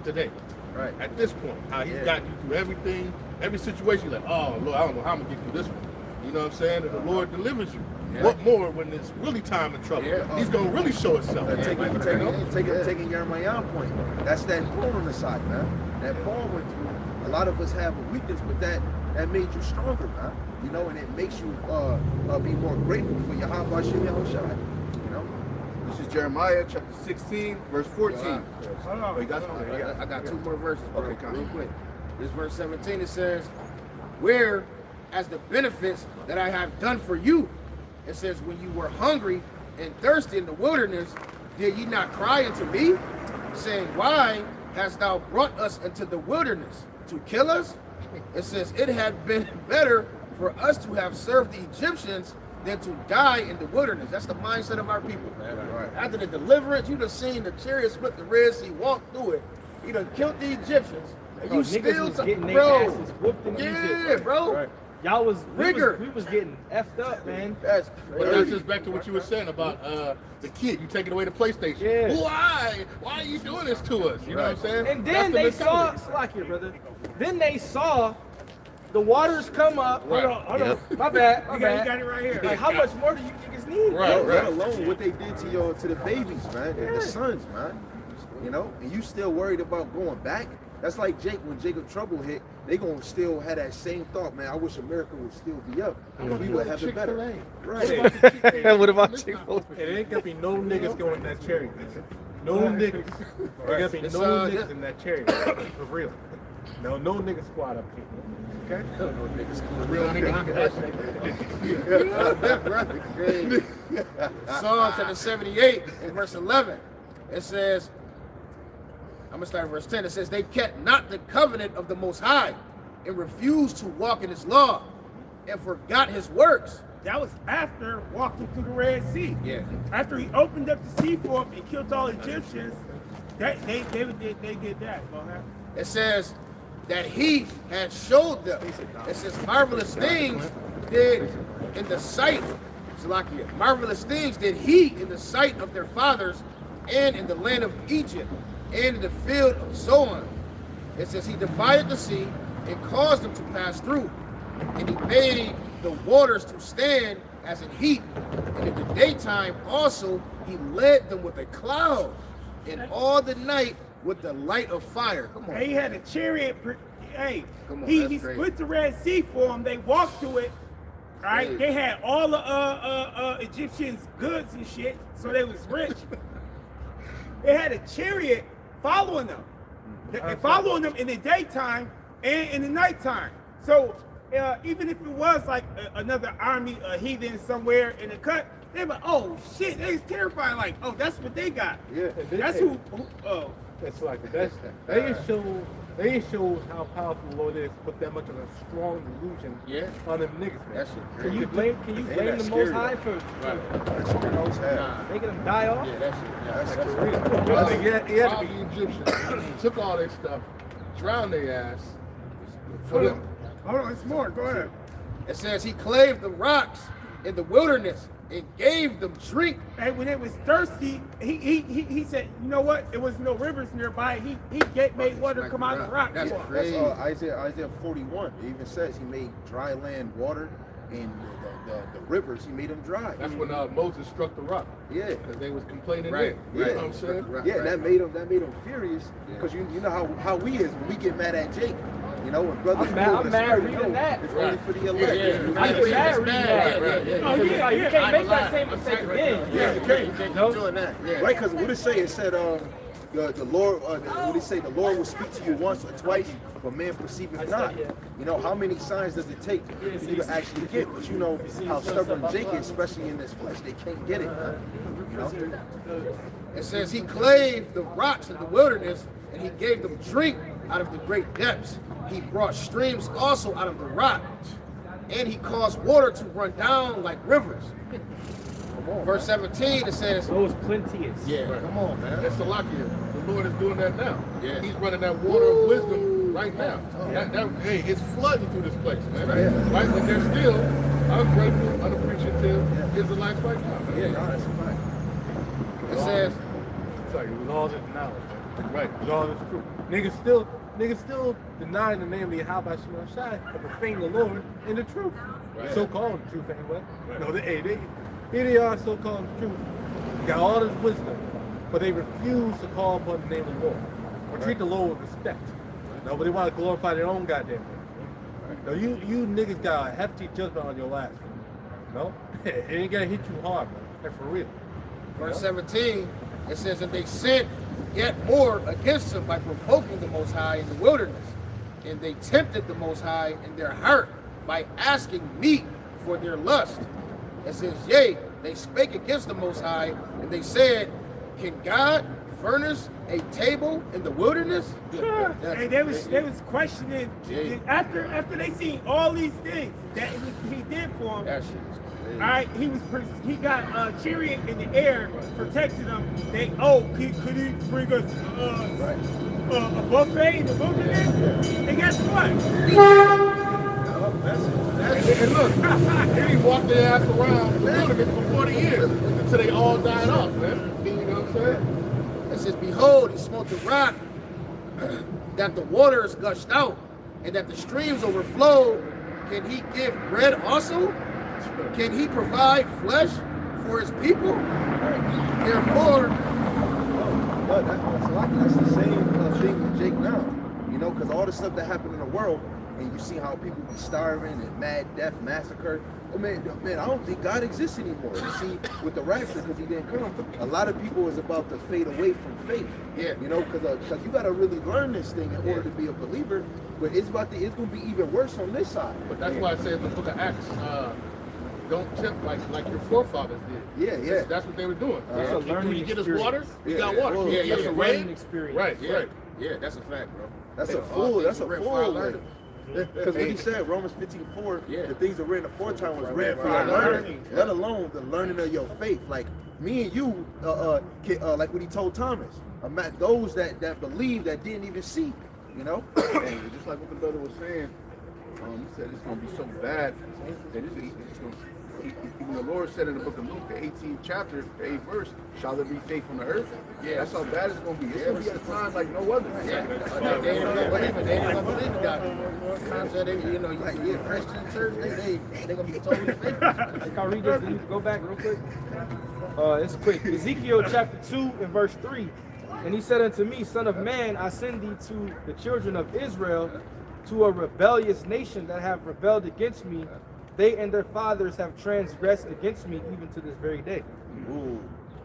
today. Right. At this point, how he's gotten you through everything, every situation. You're like, oh, Lord, I don't know how I'm going to get through this one. You know what I'm saying? And the Lord delivers you. Yeah. What more when it's really time of trouble? Yeah. He's gonna really show himself. Taking Jeremiah's point, that's that Paul on the side, man. That Paul went through. A lot of us have a weakness, but that made you stronger, man. You know, and it makes you be more grateful for your Hashem Yahushua. You know, this is Jeremiah chapter 16, verse 14. Oh, you got something? I got 2 more verses, bro, Okay, real quick. This verse 17, it says, where as the benefits that I have done for you, it says, when you were hungry and thirsty in the wilderness, did ye not cry unto me, saying, why hast thou brought us into the wilderness to kill us? It says, it had been better for us to have served the Egyptians than to die in the wilderness. That's the mindset of our people, man. Right. After the deliverance, you done seen the chariot split the Red Sea, walk through it. He done killed the Egyptians. And Bro, you niggas still, was getting their bro, asses whooped in yeah, Egypt. bro. Right. Y'all was Rigor. we was getting effed up, man. That's But that's crazy. just back to what you were saying about the kid. You taking away the PlayStation. Yeah. Why? Why are you doing this to us? You know what I'm saying? And That's then the they saw, mentality. slack here, brother. Then they saw the waters come up. Right. Hold on. My bad. You got it right here. Like, how much more do you niggas need? Right, Let alone what they did to the babies, man, and the sons, man. You know, and you still worried about going back? That's like Jake, when Jacob trouble hit, they gonna still have that same thought, man. I wish America would still be up. We would have it better. Right. What about Chick-fil-A? It ain't gonna be no niggas going in that chariot. No niggas. There gonna be It's, no yeah. niggas in that chariot. For real. No nigga squad up here. Okay? Real nigga. Psalm chapter 78 in verse 11. It says, I'm going to start at verse 10. It says, they kept not the covenant of the Most High and refused to walk in his law and forgot his works. That was after walking through the Red Sea. Yeah. After he opened up the sea for them and killed all the Egyptians, they did that. Go ahead. It says that he had showed them. It says marvelous things did in the sight. Salakia. Marvelous things did he in the sight of their fathers and in the land of Egypt and in the field of Zoan. It says he divided the sea and caused them to pass through. And he made the waters to stand as in heat. And in the daytime also he led them with a cloud. And all the night with the light of fire. Come on. He had a chariot. Hey, Come on, he that's crazy. split the Red Sea for them. They walked through it. Right? Crazy. They had all the Egyptians' goods and shit, so they was rich. They had a chariot following them. They following them in the daytime and in the nighttime. So even if it was like another army, a heathen somewhere in the cut, they were, oh shit, they was terrifying. Like, oh, that's what they got. Yeah. That's who oh. It's like they shows how powerful the Lord is. Put that much of a strong delusion on them niggas, man. That shit Can crazy. you blame that's the Most scary. High for making them die off? Yeah, that shit. That's That's crazy. Well, he had to be Egyptian. Took all their stuff, drowned their ass. Hold on, it's more. Go ahead. It says he clave the rocks in the wilderness and gave them drink. And when it was thirsty, he said, you know what? There was no rivers nearby. He made water come out of the rock. That's for 'em. crazy. That's Isaiah 41. It even says he made dry land water and the rivers, he made them dry. That's when Moses struck the rock. Yeah. Because they was complaining Right, then. You right. know what I'm saying? Right, Yeah, right. that made them furious because you know how we is when we get mad at Jake. You know, when brothers I'm mad reading that. It's only for the elect. I get mad reading that. Right, yeah. Oh, yeah, You yeah. can't make that same mistake again. Yeah, you can't. Doing that. Yeah. Right, because what it say? It said the Lord. What it say? The Lord will speak to you once or twice, but man perceiveth not. You know how many signs does it take for you to actually get? But you know how stubborn Jake is, especially in this flesh. They can't get it. You know? It says he clave the rocks in the wilderness and he gave them drink out of the great depths. He brought streams also out of the rock, and he caused water to run down like rivers. Verse 17, it says, So it's plenteous. yeah, come on, man. That's Salakia. The Lord is doing that now. Yeah. He's running that water of wisdom right now. Hey, it's flooding through this place, man. Right? But they're still ungrateful, unappreciative Israelites right now, man. Yeah, no, that's a fact. It says, It's like, with all this knowledge, man. Right. With all this truth. Niggas still denying the name of Yahweh Shai and profane the Lord in the truth. Right. So-called truth anyway. No, here they are, so-called truth. Got all this wisdom, but they refuse to call upon the name of the Lord or treat the Lord with respect. No, but they want to glorify their own goddamn name. No, you niggas got a hefty judgment on your ass. No, it ain't gonna hit you hard, man. And for real. Verse 17, it says that they sinned yet more against him by provoking the Most High in the wilderness. And they tempted the Most High in their heart by asking meat for their lust. It says, yea, they spake against the Most High, and they said, can God furnish a table in the wilderness? Sure. Hey, they was questioning after they seen all these things that he did for them. That shit is crazy. All right, he got chariot in the air protecting them. Could he bring us a buffet in the wilderness? And guess what? And look, here he walked their ass around the wilderness for 40 years until they all died off, man. You know what I'm saying? It says, behold, he smote the rock, that the waters gushed out, and that the streams overflowed. Can he give bread also? Can he provide flesh for his people? Therefore, that's the same thing with Jake now. You know, because all the stuff that happened in the world, and you see how people be starving and mad death, massacre. Oh man, I don't think God exists anymore. You see, with the rapture, because he didn't come, a lot of people is about to fade away from faith. Yeah. You know, because you got to really learn this thing in order to be a believer. But it's going to be even worse on this side. But that's why I said in the book of Acts, don't tempt like your forefathers did. Yeah. That's what they were doing. It's a learning When you get us experience. water, we got water. well, Yeah, it's that's a a learning rain. experience. Right, yeah, right. yeah, that's a fact, bro. That's a All full. things That's a are written for our full. learning. Because when he said Romans 15:4, Yeah. the things that written aforetime was written for right, your right. learning, let alone the learning of your faith. Like me and you, like what he told Thomas, those that believe that didn't even see, you know. And just like what the brother was saying, he said it's going to be so bad that it's going to. Even the Lord said in the book of Luke, the 18th chapter, the 8th verse, shall there be faith on the earth? Yeah. That's how bad it's going to be. It's going to be at a time like no other. Yeah, they ain't gonna believe it. They ain't gonna believe God. So they, you know, like Christian church, they gonna be totally faithful. Can I read this? Then you can go back real quick. It's quick. Ezekiel chapter 2 and verse 3. And he said unto me, Son of man, I send thee to the children of Israel, to a rebellious nation that have rebelled against me. They and their fathers have transgressed against me even to this very day. Ooh.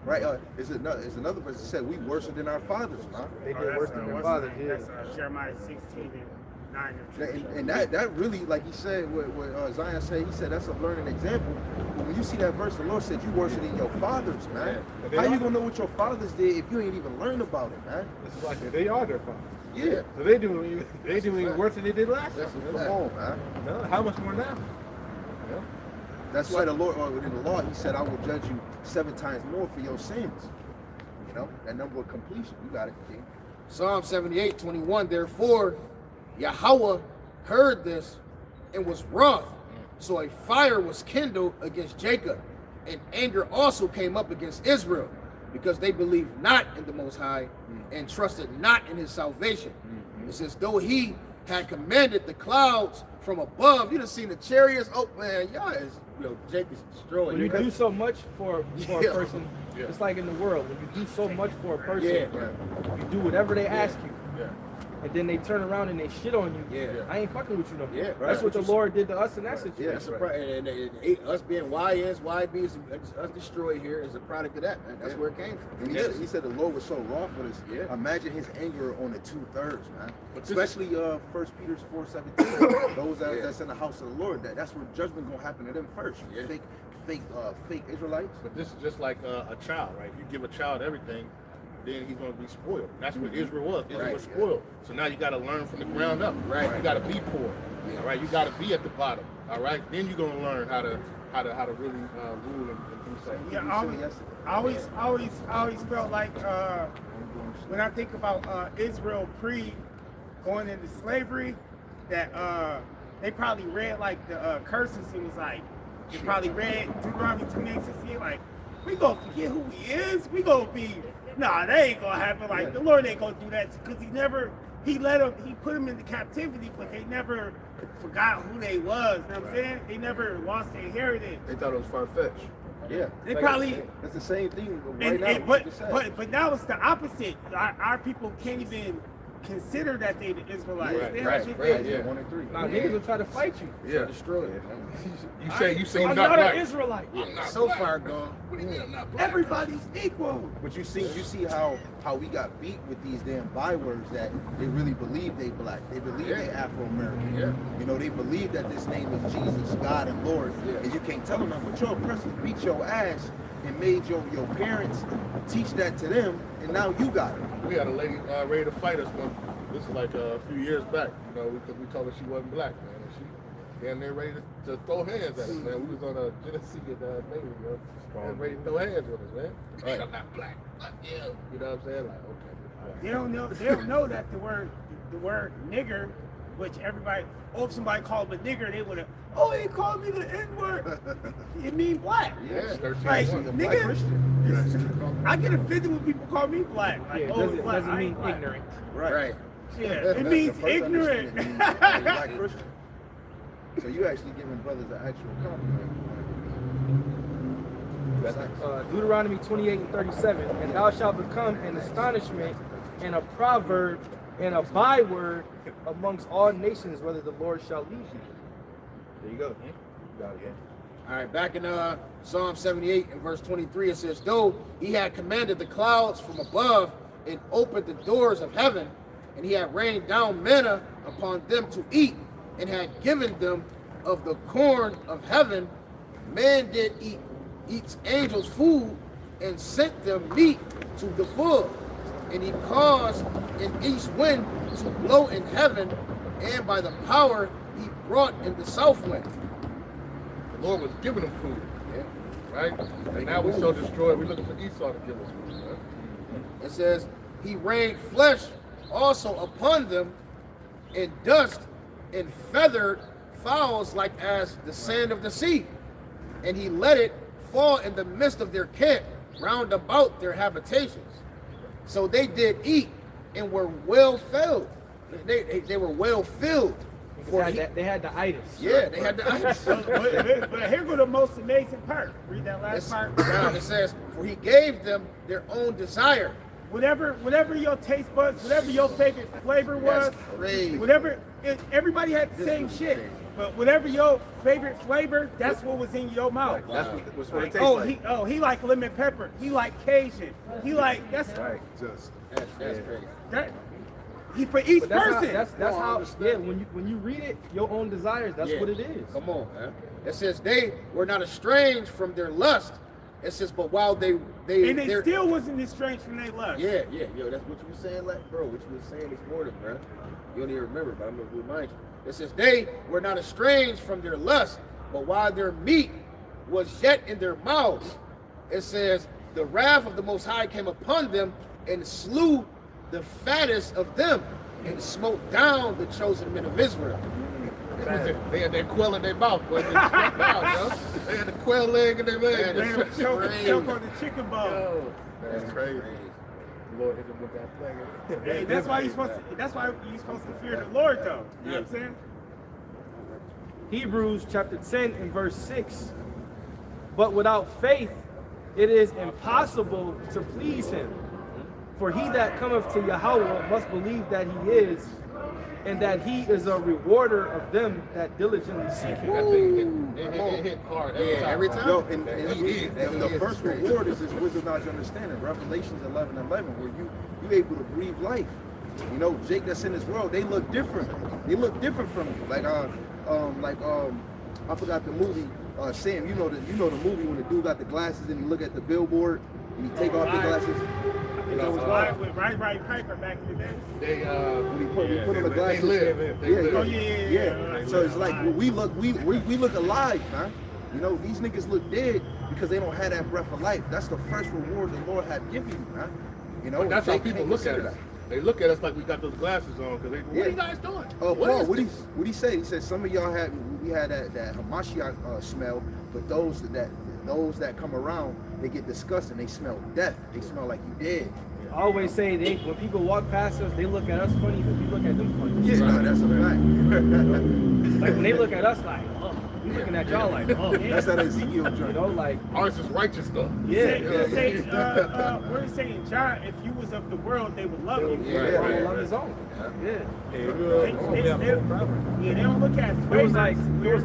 Right, it's another verse that said we worse than our fathers, man. They did worse than their fathers. Yeah. That's Jeremiah 16 and 9. And that really, like he said, what Zion said, he said that's a learning example. But when you see that verse, the Lord said you worse than your fathers, man. How you gonna know what your fathers did if you ain't even learned about it, man? It's like they are their fathers. Yeah. So they doing worse than they did last time. Come on, man. No, how much more now? That's why the Lord, within the law, he said, I will judge you 7 times more for your sins. You know, that number of completion. You got it, King. Psalm 78:21. Therefore, Yahweh heard this and was wroth. So a fire was kindled against Jacob, and anger also came up against Israel, because they believed not in the Most High and trusted not in his salvation. It says, though he had commanded the clouds from above, you done seen the chariots. Oh man, y'all is, Jacob is destroyed. When you do so much for a Yeah. person, it's like in the world. When you do so much for a person, Yeah. you do whatever they ask you. Yeah. And then they turn around and they shit on you. Yeah. I ain't fucking with you no more. Yeah, That's right. what the Lord did to us in that situation. That's a and us being YNs, YBs, us destroyed here is a product of that, man. That's where it came from. And he said the Lord was so wroth with us. Yeah. Imagine his anger on the 2/3, man. But this- Especially 1 Peter 4:17. Those that's in the house of the Lord. That's where judgment gonna happen to them first. Yeah. Fake Israelites. But this is just like a child, right? You give a child everything, then he's going to be spoiled. That's what Israel was. Israel was spoiled. So now you got to learn from the ground up. Right. You got to be poor. All right. You got to be at the bottom. All right. Then you're going to learn how to really rule and do something. Yeah, I always felt like when I think about Israel pre going into slavery, that they probably read like the curses. It was like they probably read Deuteronomy 28:16, like we gonna forget who he is. We gonna be that ain't gonna happen. Like the Lord ain't gonna do that because he he put them into captivity, but they never forgot who they was. You know what I'm saying? They never lost their heritage. They thought it was far-fetched. Yeah. They probably. That's the same thing right now. But now it's the opposite. Our people can't even consider that they the Israelites. Right, They right, actually right, think- yeah. 1 and 3. Now niggas will try to fight you. Yeah. Destroy it. You say you're I'm not not black. an Israelite. I'm not So black. far gone. What do you mean I'm not black? Everybody's equal. But you see how we got beat with these damn bywords that they really believe they black. They believe they Afro-American. Yeah. You know, they believe that this name is Jesus, God and Lord. Yeah. And you can't tell them that, but your oppressors beat your ass and made your parents teach that to them, and now you got it. We had a lady ready to fight us one. This is like a few years back, you know, because we told her she wasn't black, man, and she damn near ready to throw hands at us, man. We was on a Genesee and Navy, you know, and ready to throw hands with us, man. Right. I'm not black. Fuck you. You know what I'm saying? Like, okay. They don't know that the word nigger, which everybody, if somebody called them a nigger, they would have, he called me the N-word. It mean black. Yeah, 13. Like, Black nigga, I get offended when people call me black. Like, Yeah, oh, it black. doesn't I mean ain't black. ignorant. Right. Yeah, That's it the means first ignorant. understanding it means black Christian. So you actually giving brothers an actual compliment. Deuteronomy 28 and 37. And thou shalt become an astonishment and a proverb and a byword amongst all nations, whether the Lord shall lead you. There you go. Got it. All right, back in Psalm 78 and verse 23, it says, though he had commanded the clouds from above and opened the doors of heaven, and he had rained down manna upon them to eat, and had given them of the corn of heaven, man did eat angels food, and sent them meat to the full. And he caused an east wind to blow in heaven, and by the power he brought in the south wind. The Lord was giving them food, Yeah. right? And now we're so destroyed, we're looking for Esau to give us food, right? It says, he rained flesh also upon them, and dust and feathered fowls like as the sand of the sea. And he let it fall in the midst of their camp, round about their habitations. So they did eat and were well filled. They were well filled. They had the itis. Yeah, they had the ice. But here go the most amazing part. Read that last part. Now it says, for he gave them their own desire. Whatever your taste buds, whatever your favorite flavor was, That's crazy. everybody had the same shit. But whatever your favorite flavor, that's what was in your mouth. That's what it tastes Oh, like. he like lemon pepper. He like Cajun. He like that's Right, just. That's crazy. that. He for each But that's person. how when you read it, your own desires, that's Yeah. what it is. Come on, man. It says they were not estranged from their lust. It says, but while and they they're- still wasn't estranged from their lust. Yeah, yo, that's what you were saying, like, bro. What you were saying this morning, bro. You don't even remember, but I'm gonna remind you. It says they were not estranged from their lust, but while their meat was yet in their mouths, it says the wrath of the Most High came upon them and slew the fattest of them and smote down the chosen men of Israel. They had that quail in their mouth, but they stuck out, yo. They had the quail leg in their leg. They were Crazy. choke on the chicken bone. Yo, that's crazy. The Lord hit them with that plague. Hey, that's why you're supposed to fear the Lord, though. You know what I'm saying? Hebrews chapter 10 and verse 6. But without faith, it is impossible to please him. For he that cometh to Yahweh must believe that he is, and that he is a rewarder of them that diligently seek him. That thing hit hard every time. Yo, and the first reward is this wisdom, knowledge, understanding. Revelations 11:11, where you able to breathe life. You know, Jake that's in this world, they look different. They look different from you. I forgot the movie. Sam, you know the movie when the dude got the glasses and he look at the billboard and he take off the glasses. I think it was live with Right Piper back in the day. They When he put on the they glasses. live. They live. Oh yeah. So it's like we look alive, man. You know, these niggas look dead because they don't have that breath of life. That's the first reward the Lord had given you, man. You know, But that's they how people can't look at consider us. that. They look at us like we got those glasses on because what are you guys doing? Oh, Paul, is what this? he say? He said some of y'all we had that Hamashiach smell, but those that those that come around, they get disgusted. They smell death. They smell like you dead. I always say when people walk past us, they look at us funny, but we look at them funny. Yeah, no, that's a fact. Like when they look at us like, oh, we looking at y'all like, oh, That's that Ezekiel joint. you know, like, Ours is righteous stuff. yeah. What is saying, John? If you was of the world, they would love you. Yeah, right. on his own. Yeah. They don't look at It was like fragrance.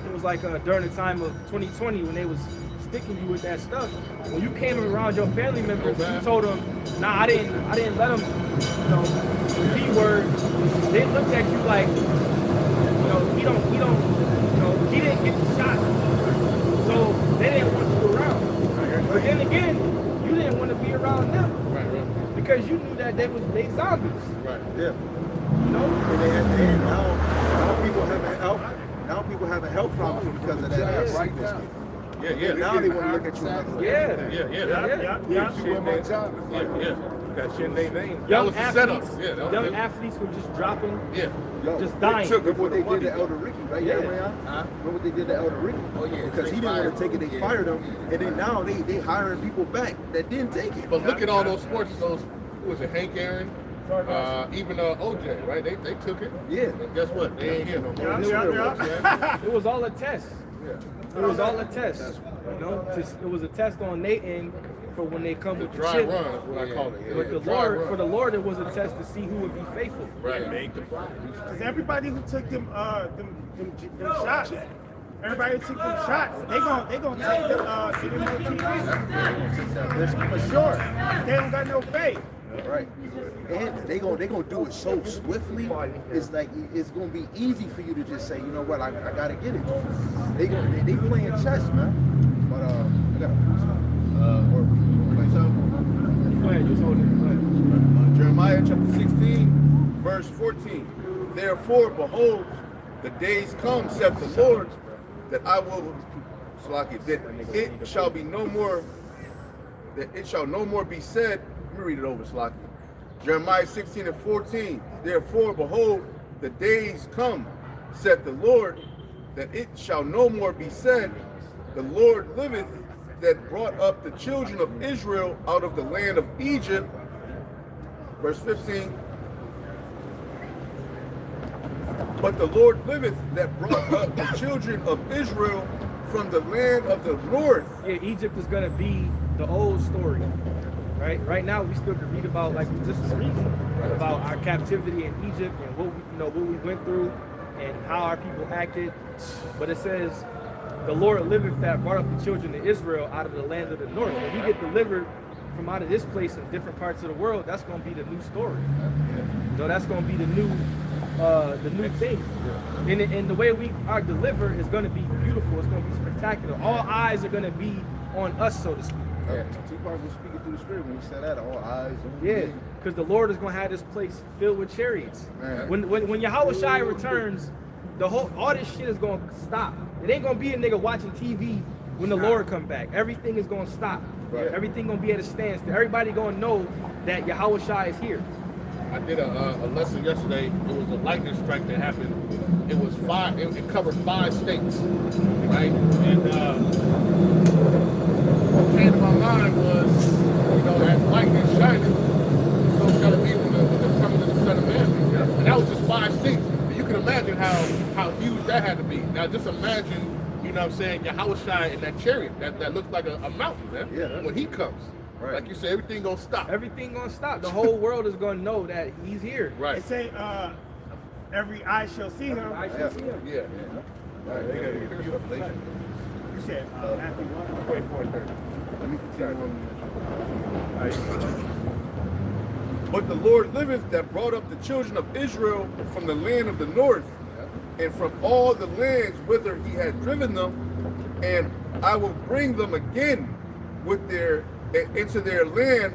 it was like during the time of 2020 when they was sticking you with that stuff. When you came around your family members, you told them, nah, I didn't let them, you know, the B word. They looked at you like, you know, he didn't get the shot. So they didn't want you around. But then again, you didn't want to be around them. Right. Because you knew that they zombies. Right. Yeah. You know? And now people having health problems because of that. Right now. Yeah. Now they want to look at you like Yeah. Yeah. Shit, my job. Got shit in their veins. That Young was the athletes, setup. Yeah, that was young it. athletes were just dropping, Yeah. Yo, just dying. Look what they did to Elder Ricky, right? Yeah. Look what they did to Elder Ricky. Oh, yeah, Because he didn't want to take it, they fired him, and then now they hiring people back that didn't take it. But look at all those sports. Those who was it? Hank Aaron, even OJ, right? They took it. Yeah. And guess what? They ain't here no more. Yeah. It was all a test. Yeah. It was all a test. You know, it was a test on their end for when they come with the Dry shit. run is what I call it. But for the Lord, it was a test to see who would be faithful. Right. Because everybody who took them shots, everybody who took them shots, they gonna take them on TV. For sure. They don't got no faith. Right. And they gonna do it so swiftly. It's like it's gonna be easy for you to just say, you know what, I gotta get it. They playing chess, man. But I gotta play something. Go ahead, just hold it. Go ahead. Jeremiah chapter 16, verse 14. Therefore, behold, the days come, saith the Lord, that I will, that it shall be no more, that it shall no more be said. Let me read it over, Slaki. Jeremiah 16 and 14. Therefore, behold, the days come, saith the Lord, that it shall no more be said, the Lord liveth, that brought up the children of Israel out of the land of Egypt. Verse 15. But the Lord liveth, that brought up the children of Israel from the land of the north. Yeah, Egypt is gonna be the old story. Right now, we still can read about, like we just reading about our captivity in Egypt and what we went through and how our people acted. But it says, the Lord liveth that brought up the children of Israel out of the land of the north. When we get delivered from out of this place in different parts of the world, that's going to be the new story. So that's going to be the new thing. And the way we are delivered is going to be beautiful. It's going to be spectacular. All eyes are going to be on us, so to speak. Tupac was speaking through the spirit when he said that, all eyes on Yeah, me. because the Lord is going to have this place filled with chariots. Man. When Yahweh Shai returns, all this shit is going to stop. It ain't going to be a nigga watching TV when the Lord come back. Everything is going to stop. Right. Everything going to be at a standstill. Everybody going to know that Yahweh Shai is here. I did a lesson yesterday. It was a lightning strike that happened. It was it covered 5 states, right? And what came to my mind was, as lightning shining, so shall it be when the coming of the Son of Man. And that was just 5 states. And you can imagine how huge that had to be. Now just imagine, Yahweh Shai in that chariot that looks like a mountain, man. Yeah. When he comes. Right. Like you said, everything gonna stop. Everything going to stop. The whole world is going to know that he's here. Right. They say every eye shall see him. Yeah. Right. They gotta get this revelation. You said Matthew 1. Let me continue on. But the Lord liveth, that brought up the children of Israel from the land of the north, and from all the lands whither he had driven them, and I will bring them again into their land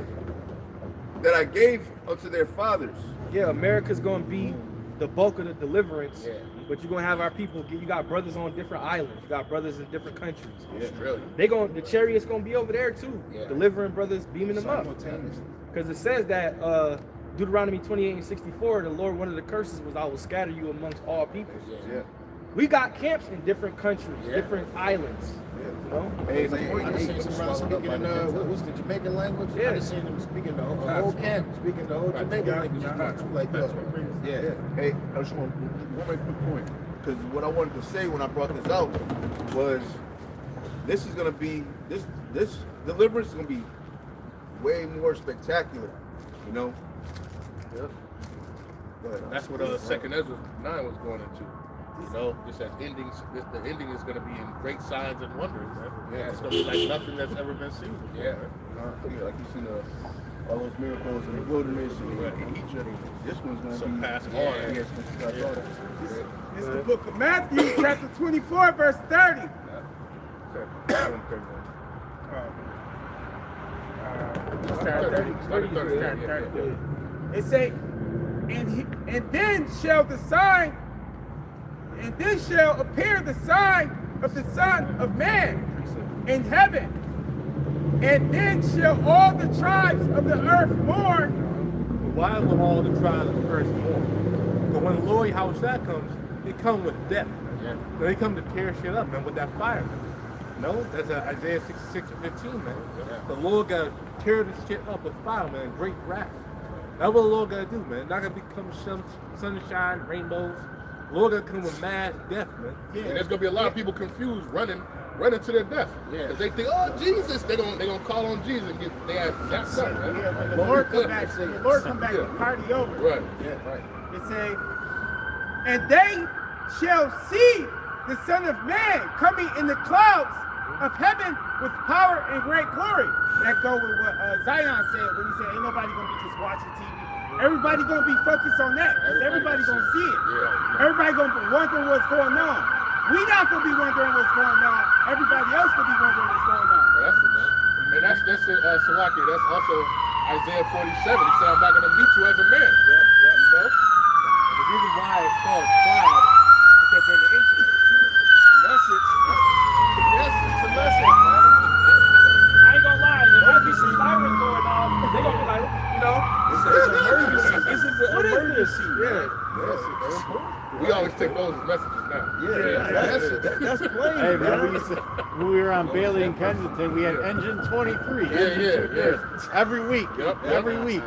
that I gave unto their fathers. Yeah, America's going to be the bulk of the deliverance. Yeah. But you're going to have our people, you got brothers on different islands. You got brothers in different countries. Australia. The chariot's going to be over there too. Yeah. Delivering brothers, beaming them up. Simultaneously. Because it says that Deuteronomy 28 and 64, the Lord, one of the curses was, I will scatter you amongst all people. Yeah. We got camps in different countries, Yeah. different islands. know? Hey, I just seen some speaking in what's the Jamaican language? Yeah. I just seen them speaking the whole camp speaking the whole Jamaican language. Like this. Yeah. Hey, I just want to make a quick point. Because what I wanted to say when I brought this out was this is going to be, this deliverance is going to be way more spectacular, you know? Yep. That's what Second Ezra 9 was going into. You know, just as endings, the ending is going to be in great signs and wonders, man. Yeah. It's going to be like nothing that's ever been seen before. Yeah. Right? Like you seen all those miracles in the wilderness and in Egypt. This one's going to be Surpass all. Yeah, it's It's the book of Matthew, chapter 24, verse 30. Start 30. It say, and then shall appear the sign of the Son of Man in heaven. And then shall all the tribes of the earth mourn. Why will all the tribes of the earth mourn? But when the Lord Yahushua comes, he comes with death. Yeah. So he comes to tear shit up, man, with that fire. No, that's Isaiah 66:15, man. Yeah. The Lord got to tear this shit up with fire, man, great wrath. That's what the Lord got to do, man. Not going to become sunshine, rainbows. The Lord got to come with mass death, man. Yeah. And there's going to be a lot of people confused running to their death. Yeah. Because they think, oh, Jesus. They're gonna call on Jesus and get their ass jacked up, man. Yeah, when the Lord come back, the party over. Right. Yeah, right. It say, and they shall see the Son of Man coming in the clouds of heaven with power and great glory. That go with what Zion said when he said, ain't nobody gonna be just watching TV. Everybody gonna be focused on that. Everybody gonna see it. Yeah. Everybody gonna be wondering what's going on. We not gonna be wondering what's going on. Everybody else gonna be wondering what's going on. That's it, man. And that's Salaki. That's also Isaiah 47. He said, I'm not gonna meet you as a man. You know? The reason why it's called cloud is because in the ancient Message. Yes, it's a message, man. I ain't gonna lie, there might be some sirens going off. They gonna be like, you know, it's an emergency. This is an emergency. We always take those as messages now. That's plain. Hey man, when we were on Bailey and Kensington, we had Engine 23. Yeah. Every week. Yep. Every week.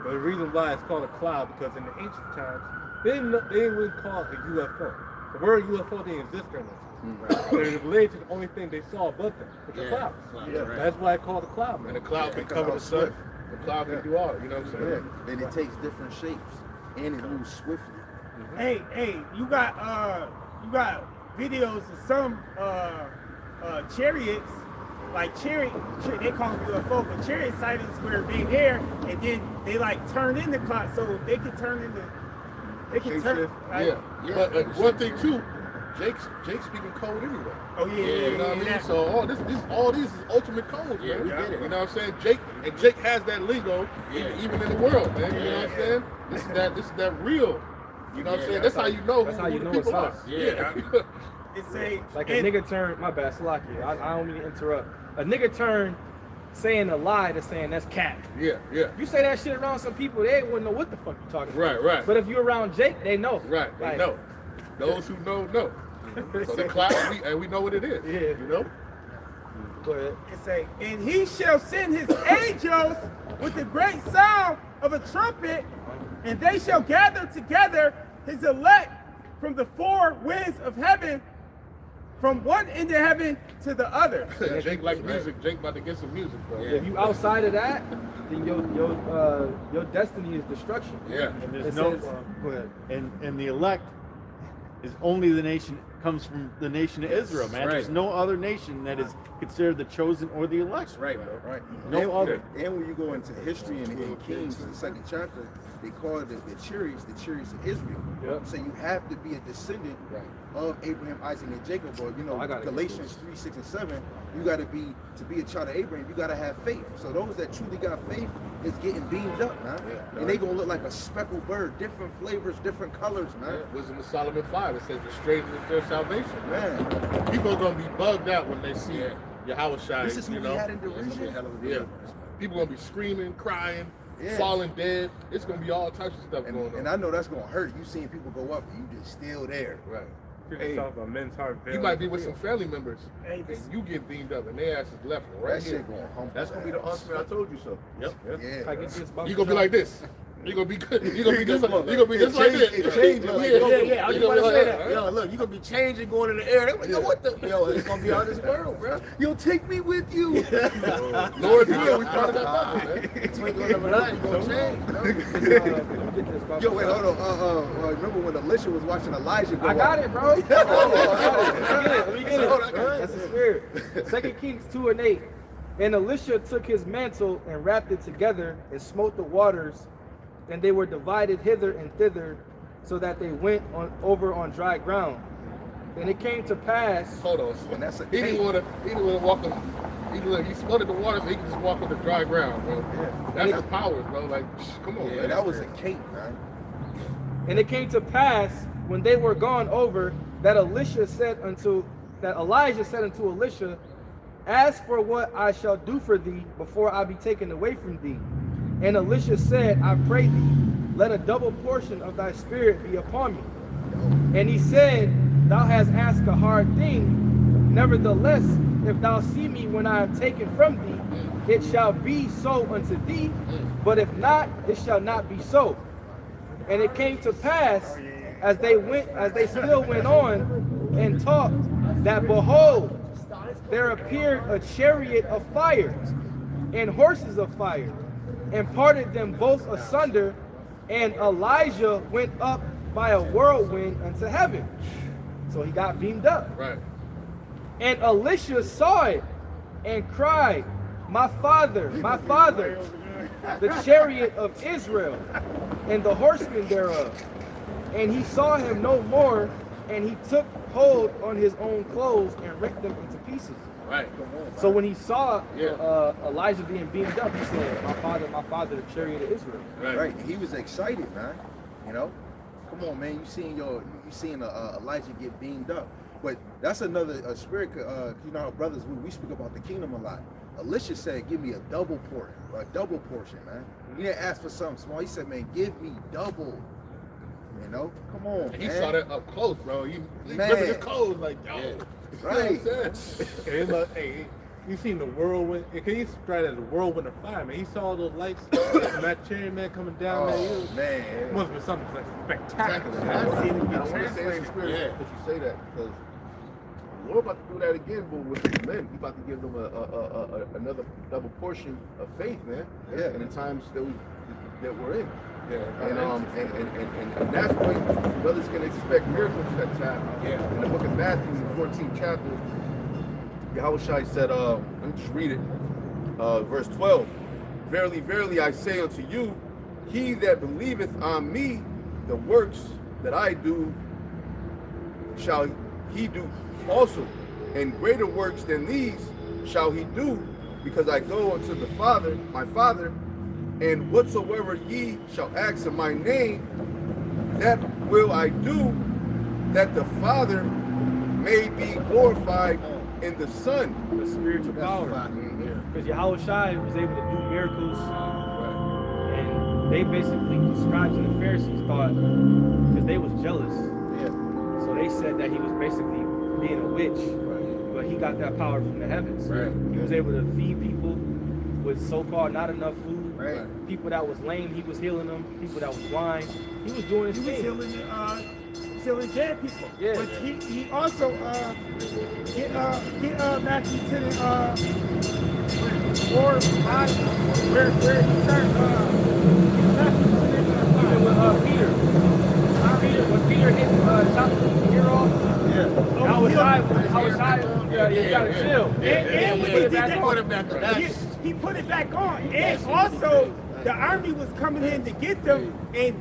The reason why it's called a cloud because in the ancient times they didn't really call it a UFO. The word UFO didn't exist during that time. They related to the only thing they saw above them, with the clouds. Right. That's why it's called a cloud, man. And the cloud can cover the sun. The cloud can do all, you know what I'm saying? And it takes different shapes and it moves swiftly. Hey, you got videos of some chariots, like they call them UFO, but chariot sightings where they there and then they like turn into clouds so they can turn into turn. Like, But one thing too, Jake's speaking code anyway. Oh yeah, You know what I mean? So all these is ultimate codes, Yeah, man. we get it. You know what I'm saying? Jake has that lingo even in the world, man. You know what I'm saying? This is that real. You know what I'm saying? That's how you know that's who how you the know people it's are. us. Yeah. it say like a nigga turn, my bad, Salaki, I don't mean to interrupt. A nigga turn saying a lie to saying that's cap. Yeah. You say that shit around some people, they wouldn't know what the fuck you talking about. Right. But if you're around Jake, they know. Right. They Like, know. Those who know. So the cloud, and we know what it is. Yeah. You know? Go ahead. It say, and he shall send his angels with the great sound of a trumpet, and they shall gather together his elect from the four winds of heaven, from one end of heaven to the other. Jake likes music. Jake about to get some music, bro. If you outside of that, then your destiny is destruction. Yeah. And It there's no, says, go ahead. and the elect is only the nation comes from the nation of Israel, man. There's no other nation that is considered the chosen or the elect. That's right, bro. Right. No other. And when you go into history in Kings, the second chapter, they call it the chariots of Israel. Yep. So you have to be a descendant of Abraham, Isaac, and Jacob. Or Galatians 3, 6, and 7, you got to be a child of Abraham. You got to have faith. So those that truly got faith is getting beamed up, man. And they gonna look like a speckled bird, different flavors, different colors, man. Wisdom of Solomon 5. It says the stranger is their salvation. Man, People are gonna be bugged out when they see Yahushua. this is who you we know? had in Jerusalem. Yeah. People gonna be screaming, crying, Yeah. falling dead. It's gonna be all types of stuff going on. And I know that's gonna hurt. You seeing people go up, and you just still there. Right. scripture Hey, talks about men's heart. You might be with some family members, Hey, and this- you get beamed up, and their ass is left right That here. shit going humble. That's gonna be the ultimate. I told you so. Yep. Yeah. I get this about You gonna be like this. You gonna be good. You gonna be just like this. It changes. Like, Yeah, I was You about to gonna say be that. like, Yo, look, you gonna be changing, going in the air. They're like, yo, what the? Yo, it's gonna be out of this world, bro. Yo, take me with you. Lord's will, we part of that bubble, man. Twinkle of an eye, you gonna change, bro. let me get this about Yo, wait, hold on. Remember when Alicia was watching Elijah go I got up? it, bro. Let me get it. That's the spirit. 2 Kings 2:8. And Elisha took his mantle and wrapped it together and smote the waters, and they were divided hither and thither, so that they went over on dry ground. And it came to pass. Hold on. And that's a He didn't want to walk on. He flooded the water so he could just walk on the dry ground, bro. That's the powers, bro. Like, come on, Yeah, man. that was a cape, man. And it came to pass when they were gone over that Elijah said unto Elisha, "As for what I shall do for thee before I be taken away from thee." And Elisha said, "I pray thee, let a double portion of thy spirit be upon me." And he said, "Thou hast asked a hard thing. Nevertheless, if thou see me when I am taken from thee, it shall be so unto thee. But if not, it shall not be so." And it came to pass, as they still went on and talked, that behold, there appeared a chariot of fire and horses of fire, and parted them both asunder, and Elijah went up by a whirlwind unto heaven. So he got beamed up. Right. And Elisha saw it and cried, my father, the chariot of Israel and the horsemen thereof." And he saw him no more, and he took hold on his own clothes and rent them into pieces. Right. So when he saw Yeah. Elijah being beamed up, he said, my father, the chariot of Israel. Right. He was excited, man. You know? Come on, man. You seeing Elijah get beamed up. But that's another spirit. You know how brothers, we speak about the kingdom a lot. Elisha said, "Give me a double portion, man." He didn't ask for something small. He said, "Man, give me double." You know, come on. And he man. saw that up close, bro. He Man. ripping his clothes like, yo. Right. You know what I'm saying? And it's like, hey, you seen the whirlwind? Can you describe it as a whirlwind of fire, man? He saw all those lights from that chariot, man, coming down there. Oh, It man. must have been something like spectacular. I want man. to say it's the spirit that you say that because the Lord about to do that again, but with his men. He about to give them another double portion of faith, man. Yeah. In the times that we're in. Yeah. And that's when brothers can expect miracles that time. Yeah. In the book of Matthew, in the 14th chapter, Yahushua said, let me just read it, verse 12. "Verily, verily, I say unto you, he that believeth on me, the works that I do, shall he do also, and greater works than these shall he do, because I go unto the Father, my Father, and whatsoever ye shall ask in my name, that will I do, that the Father may be glorified in the Son." The spiritual power. Because Yahushua was able to do miracles, and they basically, the scribes and the Pharisees thought, because they was jealous, so they said that he was basically being a witch, but he got that power from the heavens. He was able to feed people with so-called not enough food. People that was lame, he was healing them. People that was blind, he was doing his He was thing. healing dead people. Yeah. But he also get Matthew to the 4, 5, where he started Matthew to the Even with Peter, when Peter hit chopped the ear off, you gotta chill. And when he did that, he put it back on. And also, the army was coming in to get them, and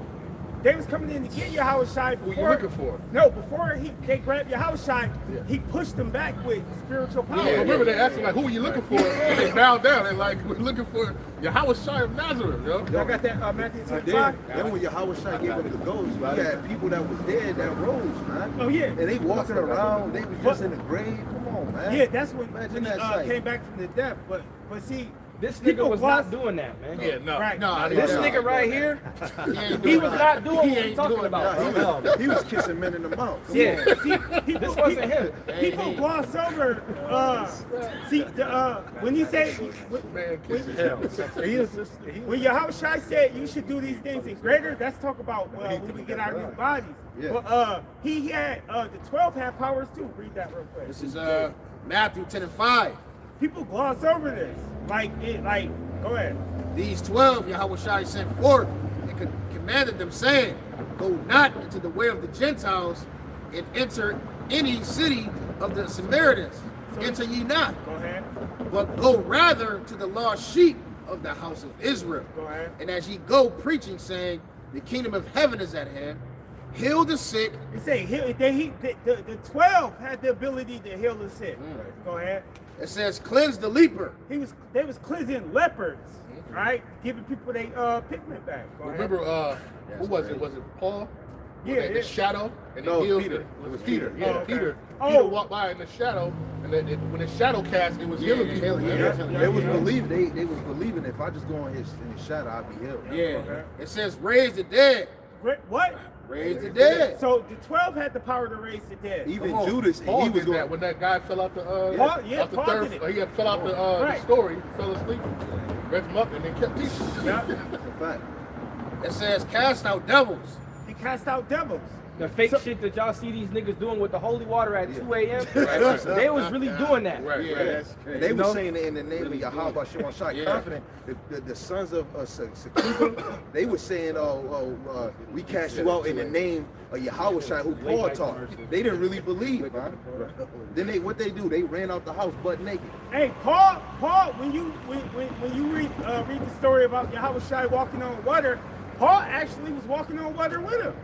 they was coming in to get Yahushua before. Who you looking for? No, before they grabbed Yahushua, he pushed them back with spiritual power. Yeah, remember they asked him like, "Who are you looking for?" And they bowed down and like, "We're looking for Yahushua of Nazareth, yo." Y'all got that Matthew 25? Then when Yahushua gave him the ghost, he had people that was dead that rose, man. Oh, yeah. And they walking around, they was just in the grave. Come on, man. Yeah, that's when Imagine he that sight. came back from the death. But see, This nigga People was gloss- not doing that, man. Yeah, no. Right. No, This no, nigga right here, ain't he doing was that. not doing He what ain't he's talking doing about. that. bro. He was kissing men in the mouth. Yeah, People, this wasn't him. People gloss over. When he said, Man, kiss his Hell, hell. he is just, when Yahushua said you should do these things in greater, let's talk about when we get out of these bodies. Yeah. But he had the 12 had powers too. Read that real quick. This is Matthew 10 and 5. People gloss over this. Go ahead. These 12 Yahushua sent forth and commanded them, saying, Go not into the way of the Gentiles, and enter any city of the Samaritans. Enter ye not, Go ahead. but go rather to the lost sheep of the house of Israel. Go ahead. And as ye go preaching, saying, The kingdom of heaven is at hand, heal the sick. He say the 12 had the ability to heal the sick. Go ahead. It says, Cleanse the leper. They was cleansing lepers, right? Giving people their pigment back. Go ahead. Remember, who was it? Was it Paul? Yeah, The yeah. shadow, and No, he healed. Peter. It was Peter. Yeah, Oh, okay. Peter. Oh. Peter walked by in the shadow, and then when the shadow cast, it was healing people. They was believing. They was believing if I just go in his shadow, I'll be healed. Yeah. Okay. It says, Raise the dead. What? Raise the dead. So the 12 had the power to raise the dead. Even Come on. Judas, Paul he was did going. that when that guy fell out the Paul- out the Paul third. did it. He had fell out the Right. story, fell asleep, raised him up, and then kept teaching. Yeah. Fact. It says, Cast out devils. He cast out devils. The fake shit that y'all see these niggas doing with the holy water at 2 a.m. Right. They was really doing that. Right, Yeah. right. They were know? saying it in the name of Yahweh Shema Shai, Yeah. confident. The sons of Sekeba, they were saying, we cast you out in the name of Yahweh Shai, who Paul taught. They didn't really believe, man. Then what they do? They ran out the house butt naked. Hey, Paul, when you read the story about Yahweh Shai walking on water, Paul actually was walking on water with him.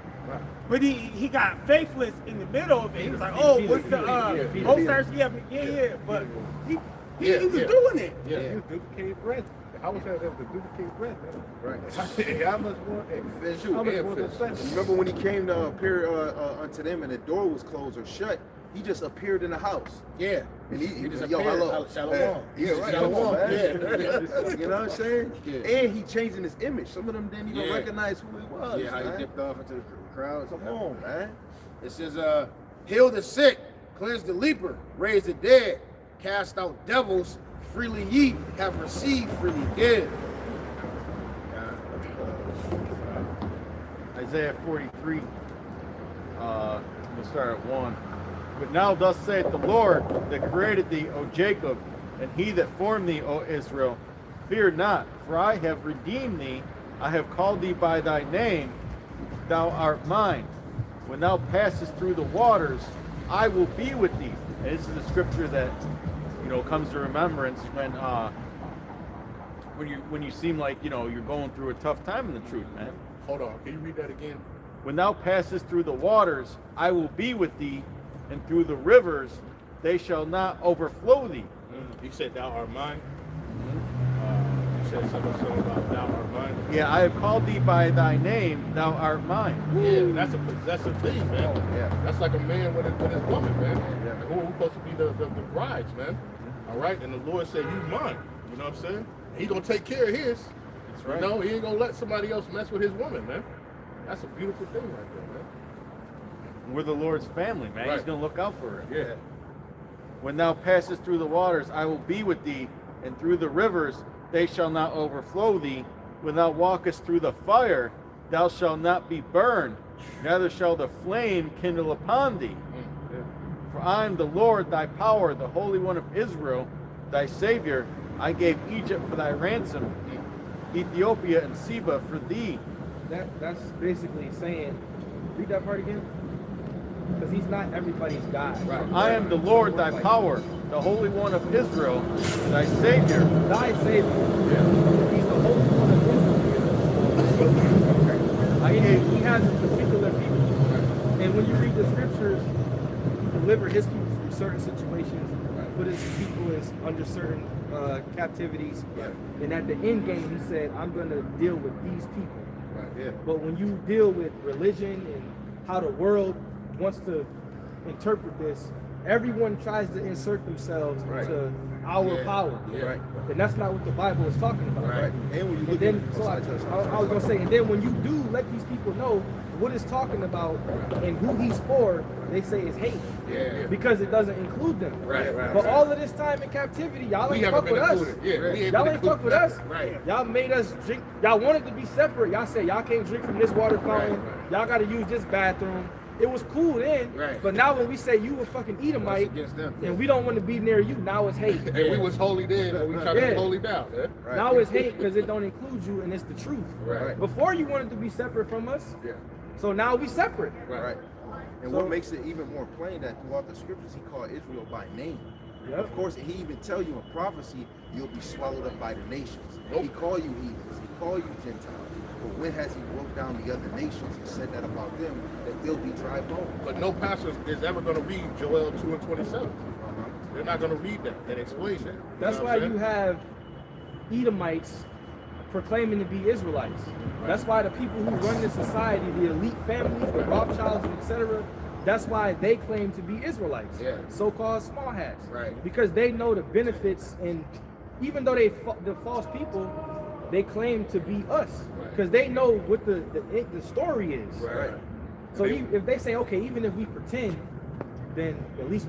But he got faithless in the middle of it. He was like, oh, what's the yeah. But he was doing it. Yeah. he was duplicated bread. I was saying that was the duplicated bread, man. Right. How much more? Fish, How much and more fish. than that? remember when he came to appear unto them and the door was closed or shut? He just appeared in the house. Yeah. And he just yo, appeared. hello. Shalom. Yeah, right. Shalom. Come on, man. Yeah. You know what I'm saying? Yeah. And he changing his image. Some of them didn't even Yeah. recognize who he was. Yeah, how man. he dipped off into the crowd. Come on, man. It says, Heal the sick, cleanse the leper, raise the dead, cast out devils, freely ye have received, freely give. Isaiah 43. We'll start at 1. But now thus saith the Lord that created thee, O Jacob, and he that formed thee, O Israel, fear not, for I have redeemed thee. I have called thee by thy name. Thou art mine. When thou passest through the waters, I will be with thee. And this is the scripture that comes to remembrance when you seem like you're going through a tough time in the truth, man. Hold on. Can you read that again? When thou passest through the waters, I will be with thee, and through the rivers, they shall not overflow thee. You said thou art mine. You said something about thou art mine. Yeah, I have called thee by thy name, thou art mine. Yeah, that's a possessive thing, man. Yeah. That's like a man with his woman, man. Yeah. Who's supposed to be the brides, man. All right, and the Lord said, "You mine." You know what I'm saying? He gonna take care of his. That's right. You know, he ain't gonna let somebody else mess with his woman, man. That's a beautiful thing right there, man. We're the Lord's family, man. He's Right. going to look out for it. Yeah. When thou passest through the waters, I will be with thee, and through the rivers, they shall not overflow thee. When thou walkest through the fire, thou shalt not be burned, neither shall the flame kindle upon thee. For I am the Lord thy power, the Holy One of Israel, thy Savior. I gave Egypt for thy ransom, Ethiopia and Seba for thee. That's basically saying, read that part again. Because he's not everybody's God. Right. I am the Lord thy power, the Holy One of Israel, thy Savior. Thy Savior. He's the Holy One of Israel. He has a particular people. And when you read the scriptures, he delivered his people from certain situations, put his people under certain captivities. And at the end game, he said, I'm going to deal with these people. Right, yeah. But when you deal with religion and how the world wants to interpret this, everyone tries to insert themselves into our power. Yeah. Right. And that's not what the Bible is talking about. Right. And when you And look then, at so I was gonna say, and then when you do let these people know what it's talking about and who he's for, they say it's hate. Yeah. Because it doesn't include them. Right. But all of this time in captivity, y'all We ain't haven't fuck with been us. included. Yeah, we ain't Y'all been ain't fuck with included. us. Right. Y'all made us drink. Y'all wanted to be separate. Y'all said y'all can't drink from this water fountain. Right. Y'all got to use this bathroom. It was cool then. Right. But now when we say you a fucking Edomite against them. and we don't want to be near you, now it's hate. And we was holy then, and we try to Yeah. be holy now. Yeah? Right. Now it's hate because it don't include you and it's the truth. Right. Before you wanted to be separate from us. Yeah. So now we separate. Right. And So- what makes it even more plain that throughout the scriptures he called Israel by name. Yep. Of course, he even tell you in prophecy you'll be swallowed up by the nations. He called you heathens. He called you Gentiles. But when has he broke down the other nations and said that about them, that they'll be dry bones? But no pastor is ever going to read Joel 2:27. They're not going to read that and explain that. That's know why what I'm you saying? have Edomites proclaiming to be Israelites. That's why the people who run this society, the elite families, the Rothschilds, etc., that's why they claim to be Israelites. Yeah. So-called small hats. Right. Because they know the benefits, and even though the false people, they claim to be us. Right. Because they know what the story is. Right. So if they say, okay, even if we pretend, then at least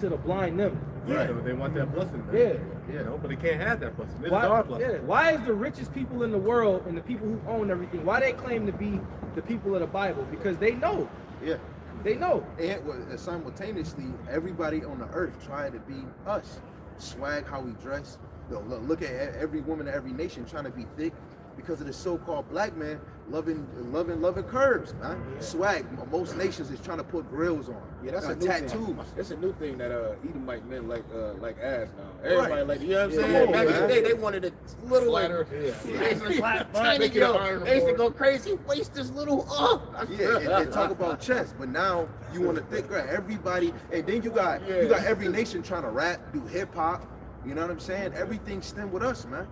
it'll blind them. Yeah, they want that blessing. Man. Yeah. You know, but they can't have that blessing. This is our blessing. Why is the richest people in the world and the people who own everything, why they claim to be the people of the Bible? Because they know. Yeah. They know. And simultaneously, everybody on the earth trying to be us. Swag, how we dress. Look at every woman in every nation trying to be thick because of the so-called black man loving curves, man. Swag. Most nations is trying to put grills on. Yeah, that's a new tattoos. thing. That's a new thing that Edomite men like ass now. Everybody Right. like, you know what I'm Yeah, saying? come on, Back in the man. day, they wanted a little Flatter. tiny Make it yo. an iron They used to board. go crazy, waist this little Yeah, and talk about chess, but now you want to think everybody, and then you got every nation trying to rap, do hip hop. You know what I'm saying? Everything stem with us, man.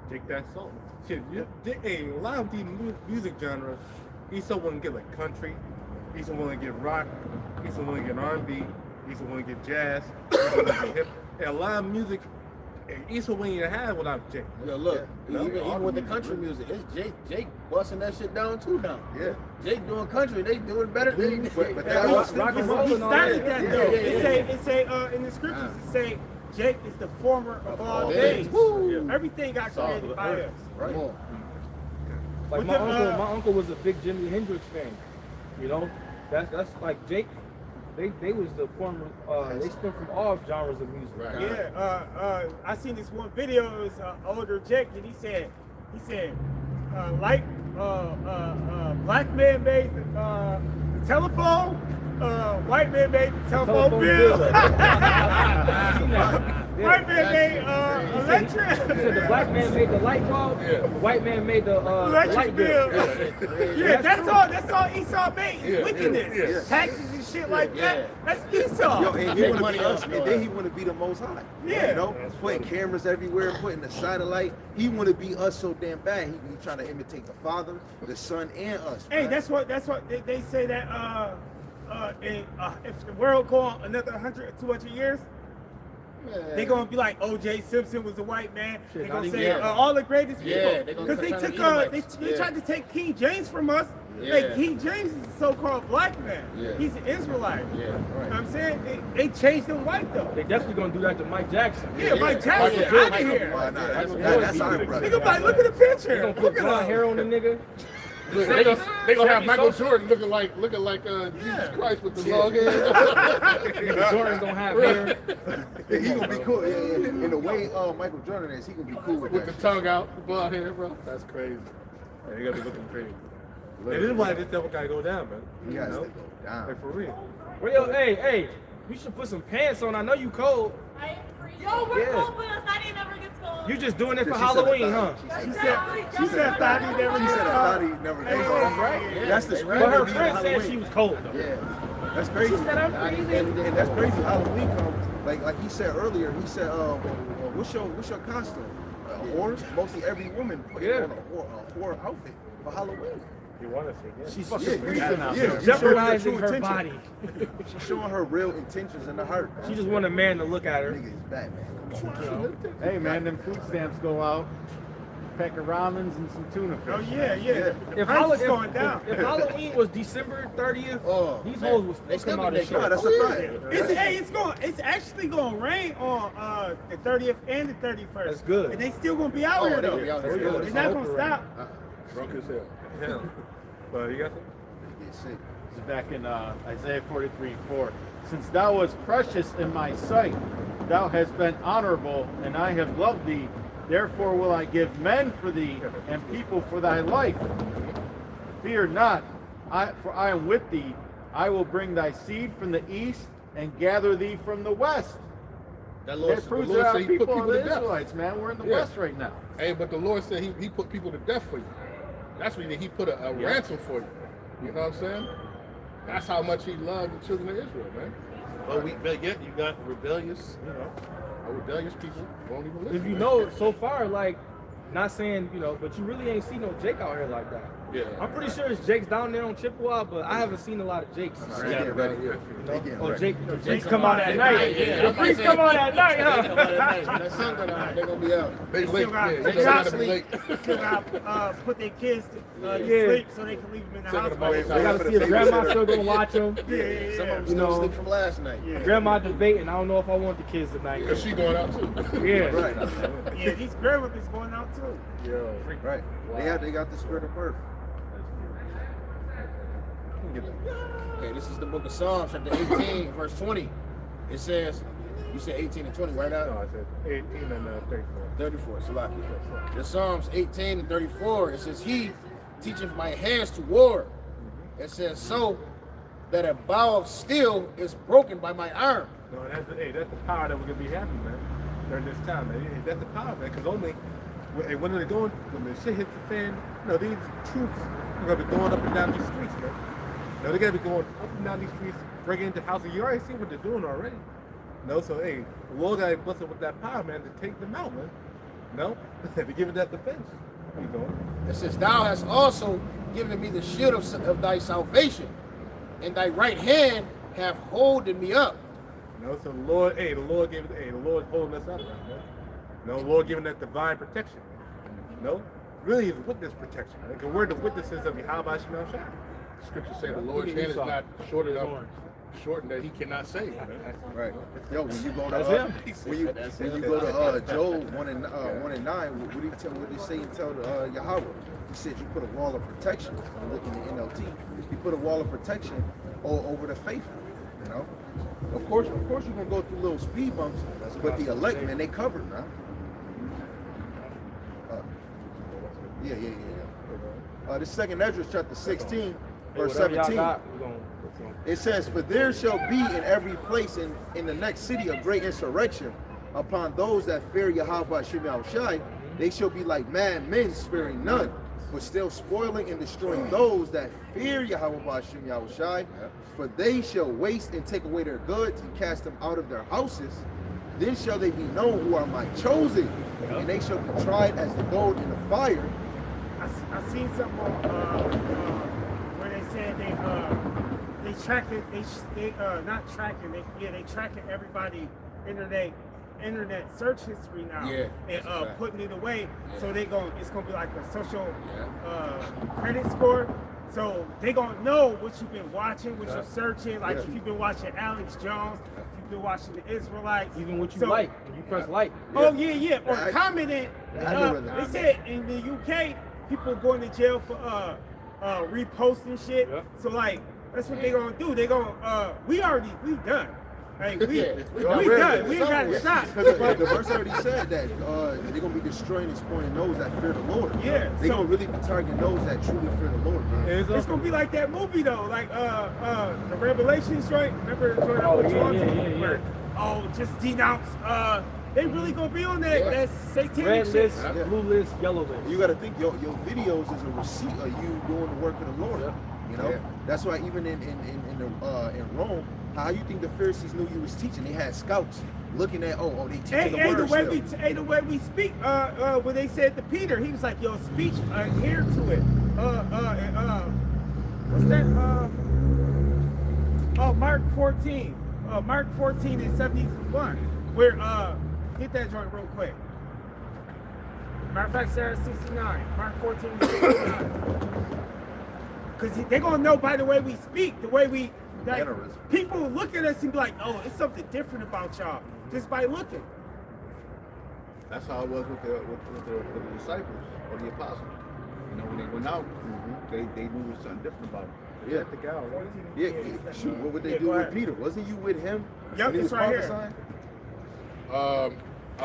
Take that song. Shit, a lot of these music genres, Esau wouldn't get like country, Esau wouldn't get rock, Esau wouldn't get R&B, Esau wouldn't get jazz, Esau wouldn't get hip. And a lot of music, Esau wouldn't even have without Jake. Yo, look, Yeah. even with the country music, it's Jake busting that shit down too now. Yeah. Jake doing country, they doing better than But that was rock and roll He and all started that. that though. Yeah. It say in the scriptures, it say Jake is the former of all days. Everything got created by us. Right. Come on. Like With my the, uncle was a big Jimi Hendrix fan. You know, that's like Jake. They was the former. They spent from all genres of music. Right. Yeah, I seen this one video. It was older Jake, and he said, black man made the telephone, white man made the telephone bill. White man made electric. He said the black man made the light bulb. The white man made the Electric light bill. bill. Yeah, that's all Esau made. Is wickedness, taxes and shit like that. That's Esau. Yo, and he Big want to money be us, up, and then he want to be the Most High. Yeah. You know, putting cameras everywhere, putting the satellite. He want to be us so damn bad. He trying to imitate the Father, the Son, and us. Hey, man. that's what they say that if the world go on another 100 or 200 years, they gonna be like O.J. Simpson was a white man. Shit, They not gonna even say that. all the greatest Yeah, they people gonna because they try to took Edomites. they tried to take King James from us. Yeah. Like King James is a so-called black man. Yeah. He's an Israelite. Yeah, You know what right. I'm saying they changed him white though. They definitely gonna do that to Mike Jackson. Yeah, Mike Jackson Michael out of Jordan. here. Why not? That's Jordan. our brother. Nigga, like, look at the They picture. gonna Look put at blonde hair him. on the nigga. They gonna have Michael Jordan looking like Jesus Christ with the long hair. Jordan gonna have hair. Yeah, he gonna be cool. Yeah. In the way Michael Jordan is, he gonna be cool with With that. the tongue out, the blonde hair, bro. That's crazy. Yeah, you gotta be looking crazy. And this is why this devil gotta go down, man. He You has know? to go down. Like, for real. Well, yo, hey, you should put some pants on. I know you cold. Yo, we're Yeah. cold, but Thotty never gets cold. You just doing it for She said Halloween, a huh? She said Thotty never He gets said I caught. thought he never gave up. Right? That's the spirit But her of being friend said Halloween. she was cold though. Yeah, that's crazy. She said I'm crazy. And that's crazy. Halloween comes like he said earlier. He said, what's your costume? A whore. Mostly every woman put on a whore outfit for Halloween. You want to see? Yeah. She's Fucking freezing out yeah, there. jeopardizing true her intention. body. She's showing her real intentions in the heart. She just want a man to look at her. Nigga is Batman. Come on. You know? Hey man, them food stamps go out. Pack of ramens and some tuna fish. Oh yeah, yeah. The If, price is going down. if Halloween was December 30th, Oh, these man. hoes would They still still come be out and naked. shit. That's a fact. It's actually going to rain on the 30th and the 31st. That's good. And they still going to be out Oh, here they though. gonna be out here. That's good. It's not going to stop. Drunk as hell. Yeah. But you got some? Get sick. This is back in Isaiah 43:4. Since thou wast precious in my sight, thou hast been honorable, and I have loved thee. Therefore will I give men for thee, and people for thy life. Fear not, for I am with thee. I will bring thy seed from the east, and gather thee from the west. That Lord, That the proves Lord that said our he put people are people the to death. Israelites, man. We're in the Yeah. west right now. Hey, but the Lord said he put people to death for you. That's when he put a ransom for you. You know what I'm saying? That's how much he loved the children of Israel, man. But yet you got rebellious, rebellious people who won't even listen. If you know, so far, like, not saying, but you really ain't seen no Jake out here like that. Yeah. I'm pretty sure it's Jake's down there on Chippewa, but I haven't seen a lot of Jakes. They getting ready. Yeah. They getting Oh, ready. Jake's come out at night. Yeah. The freaks come out at night, huh? That sun go down, they're gonna be out. They They late. still got, Yeah, they they gotta be still late. got put their kids to Yeah. sleep so they can leave them in the Taking house. them away They gotta see if grandma's still gonna watch them. Some of them You still know. sleep from last night. Yeah. Grandma debating. I don't know if I want the kids tonight. Because she going out too. Yeah. Right. Yeah, these grandmothers going out too. Right. They got the spirit of birth. Okay, this is the book of Psalms, chapter 18, verse 20. It says, you said 18 and 20, right No, now? I said 18 and 34. 34, Salakia. The Psalms 18 and 34, it says, he teacheth my hands to war. It says, so that a bow of steel is broken by my arm. No, that's the power that we're gonna be having, man, during this time, man. Hey, that's the power, man. Because only when they're going, when the shit hits the fan, these troops are gonna be going up and down these streets, man. They're gonna be going up and down these streets, breaking into houses. You already see what they're doing already. So hey, the Lord got blessed with that power, man, to take them out, man. To give it that defense. You know. It says, thou hast also given me the shield of thy salvation, and thy right hand have holding me up. So the Lord, the Lord holding us up, man. The Lord giving that divine protection. Really is witness protection. Because we're the witnesses of Yahweh Shemel Shah. Scripture say the Lord's hand is not short enough, shortened that he cannot save. Right. Yo, when you go to That's him. when you go to Job 1 and 9, what did he say and tell Yahweh? He said you put a wall of protection. I'm looking at NLT. You put a wall of protection over the faithful. Of course you're gonna go through little speed bumps, but the elect, man, they covered, man. Yeah. This second Ezra chapter 16, verse 17. It says, for there shall be in every place in the next city a great insurrection upon those that fear Yahweh Shem Yahushai. They shall be like mad men, sparing none, but still spoiling and destroying those that fear Yahweh Shem Yahushai. For they shall waste and take away their goods and cast them out of their houses. Then shall they be known who are my chosen, and they shall be tried as the gold in the fire. I seen something where they said they tracking they tracking everybody internet search history now. Yeah, And putting it away, so it's gonna be like a social credit score. So they gonna know what you've been watching, what you're searching. Like if you've been watching Alex Jones, if you've been watching the Israelites, Even what you like, when you press like. Oh yeah, or commenting. I know They said in the UK, people going to jail for reposting shit. Yeah. So like that's what they gonna do. They gonna we done. Like we done. We ain't got a shot. Because the verse already said that they're gonna be destroying and spoiling those that fear the Lord. Yeah, They're so- gonna really be targeting those that truly fear the Lord, man. It's gonna be like that movie though, like the Revelations joint. Remember the joint I Oh, put you yeah, on to? yeah. Where, just denounce. They really gonna be on that that satanic Red shit. list, blue list, yellow list. You gotta think your videos is a receipt of you doing the work of the Lord. You know, that's why even in Rome, how you think the Pharisees knew you was teaching? They had scouts looking at they teaching the word The way we speak, when they said to Peter, he was like, "Yo, speech, adhere to it." what's that? Mark 14. Mark 14 and 71. Where get that joint real quick. Matter of fact, Sarah 69. Mark 14 and 69. Because they're gonna know by the way we speak, the way we like, people will look at us and be like, oh, it's something different about y'all just by looking. That's how it was with the disciples or the apostles. You know, when they went out, they knew there was something different about it. Yeah. The gal, right? Yeah. Shoot, what would they do with Peter? Wasn't you with him? Yep, it's right here. I'll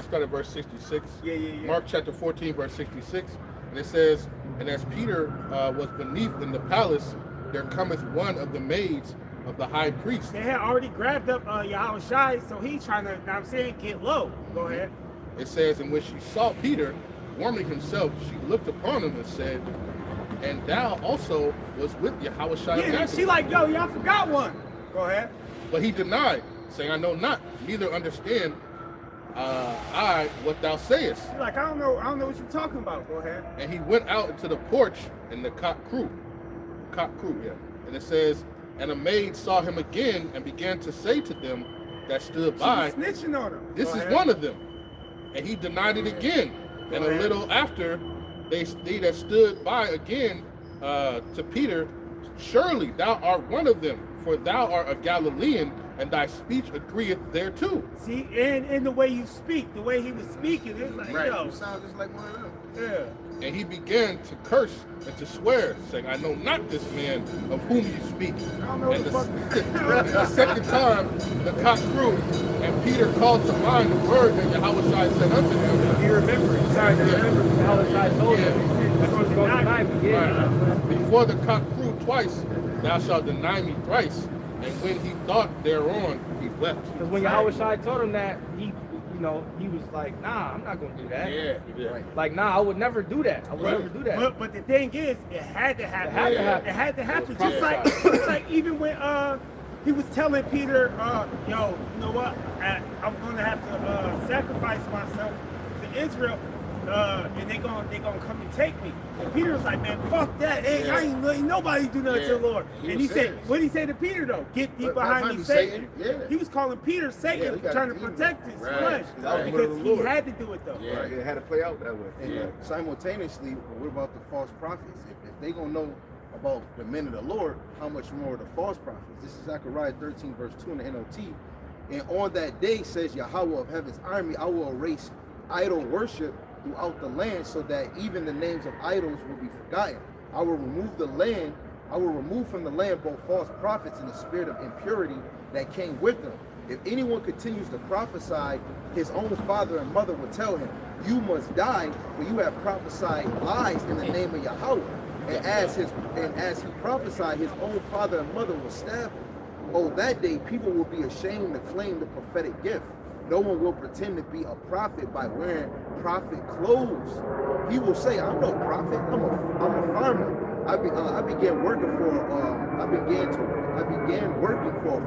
start at verse 66. Yeah. Mark chapter 14, verse 66. And it says, and as Peter was beneath in the palace, there cometh one of the maids of the high priest. They had already grabbed up Yahweh Shai, so he's trying to, you know what I'm saying, get low. Go ahead. It says, and when she saw Peter warming himself, she looked upon him and said, and thou also was with Yahweh Shai. Yeah, she like, yo, y'all forgot one. Go ahead. But he denied, saying, I know not, neither understand I what thou sayest. She's like, I don't know what you're talking about. Go ahead. And he went out into the porch, and the cock crew, yeah. And it says, and a maid saw him again and began to say to them that stood by, she was snitching on him. this is one of them. And he denied it again. And a little after, they that stood by again to Peter, surely thou art one of them, for thou art a Galilean, and thy speech agreeth thereto. See, and the way you speak, the way he was speaking, it's like, yo. You sound just like one of them. Yeah. And he began to curse and to swear, saying, I know not this man of whom you speak. I don't know And what the fuck. the second time the cock crew, and Peter called to mind the word that Yahweh Shai said unto him. He remembered. He started to remember how the guy told him. That's what he's going to deny me. Yeah. Before the cock crew twice, thou shalt deny me thrice. And when he thought thereon, he wept. Because when Yahweh Shai told him that, he was like, nah, I'm not going to do that. Yeah. Right. Like, nah, I would never do that. I would never do that. But the thing is, it had to happen. It had to It had to happen. happen. Just like even when he was telling Peter, yo, you know what? I'm gonna have to sacrifice myself to Israel, and they gonna come and take me. And Peter was like, man, fuck that. Hey, I ain't letting nobody do nothing to the Lord. And he said, what did he say to Peter though? Get thee behind me, Satan. Yeah. He was calling Peter Satan for trying to protect his flesh because he had to do it though. Yeah, it had to play out that way. And simultaneously, what about the false prophets? If they gonna know about the men of the Lord, how much more the false prophets? This is Zechariah 13, verse 2 in the NLT. And on that day, says Yahweh of heaven's army, I will erase idol worship throughout the land, so that even the names of idols will be forgotten. I will remove from the land both false prophets and the spirit of impurity that came with them. If anyone continues to prophesy, his own father and mother will tell him, you must die, for you have prophesied lies in the name of Yahweh. And as he prophesied, his own father and mother will stab him. Oh, that day people will be ashamed to claim the prophetic gift. No one will pretend to be a prophet by wearing prophet clothes. He will say, I'm no prophet, I'm a farmer. I began working for a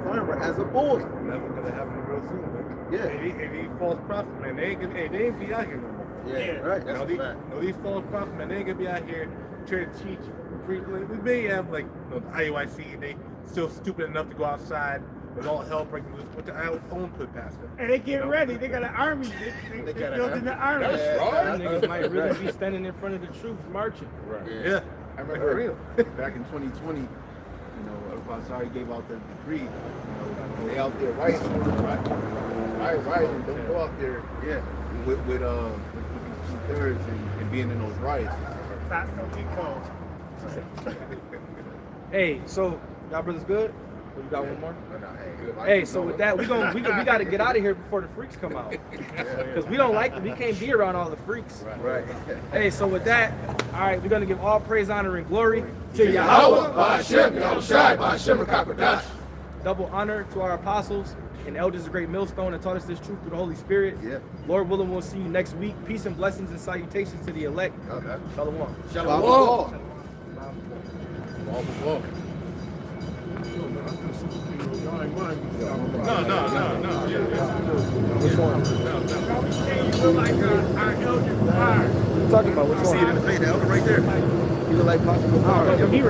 farmer as a boy. That's gonna happen real soon, man. Yeah. And these false prophets, man, they ain't be out here no more. Yeah, right. That's a fact. These false prophets, man, they ain't gonna be out here trying to teach. We may have like the IUIC, they still stupid enough to go outside with all hell breaking loose with their own put pastor. And they get ready. They got an army. They building the army. Them niggas might really be standing in front of the troops marching. Right. Yeah. I remember back in 2020, you know, Al-Bazari gave out the decree, you know, they out there rioting, right? Don't go out there, with these two-thirds and being in those riots. That's so big cold. Hey, so y'all brothers good? Or you got one more? No, Hey, so with that, we got to get out of here before the freaks come out, because we can't be around all the freaks. Right. Hey, so with that, all right, we're gonna give all praise, honor, and glory to Yahweh, Ba'Hashem, Yahushai, Ba'Hashem, Rakakwadash. Double honor to our apostles and elders of Great Millstone that taught us this truth through the Holy Spirit. Yeah. Lord willing, we'll see you next week. Peace and blessings and salutations to the elect. Okay. Shalom. Shalom. Whoa. No. Which one? You look like our elder choir. What are you talking about? Which one? See it in the face, the elder right there. He look like possible power. He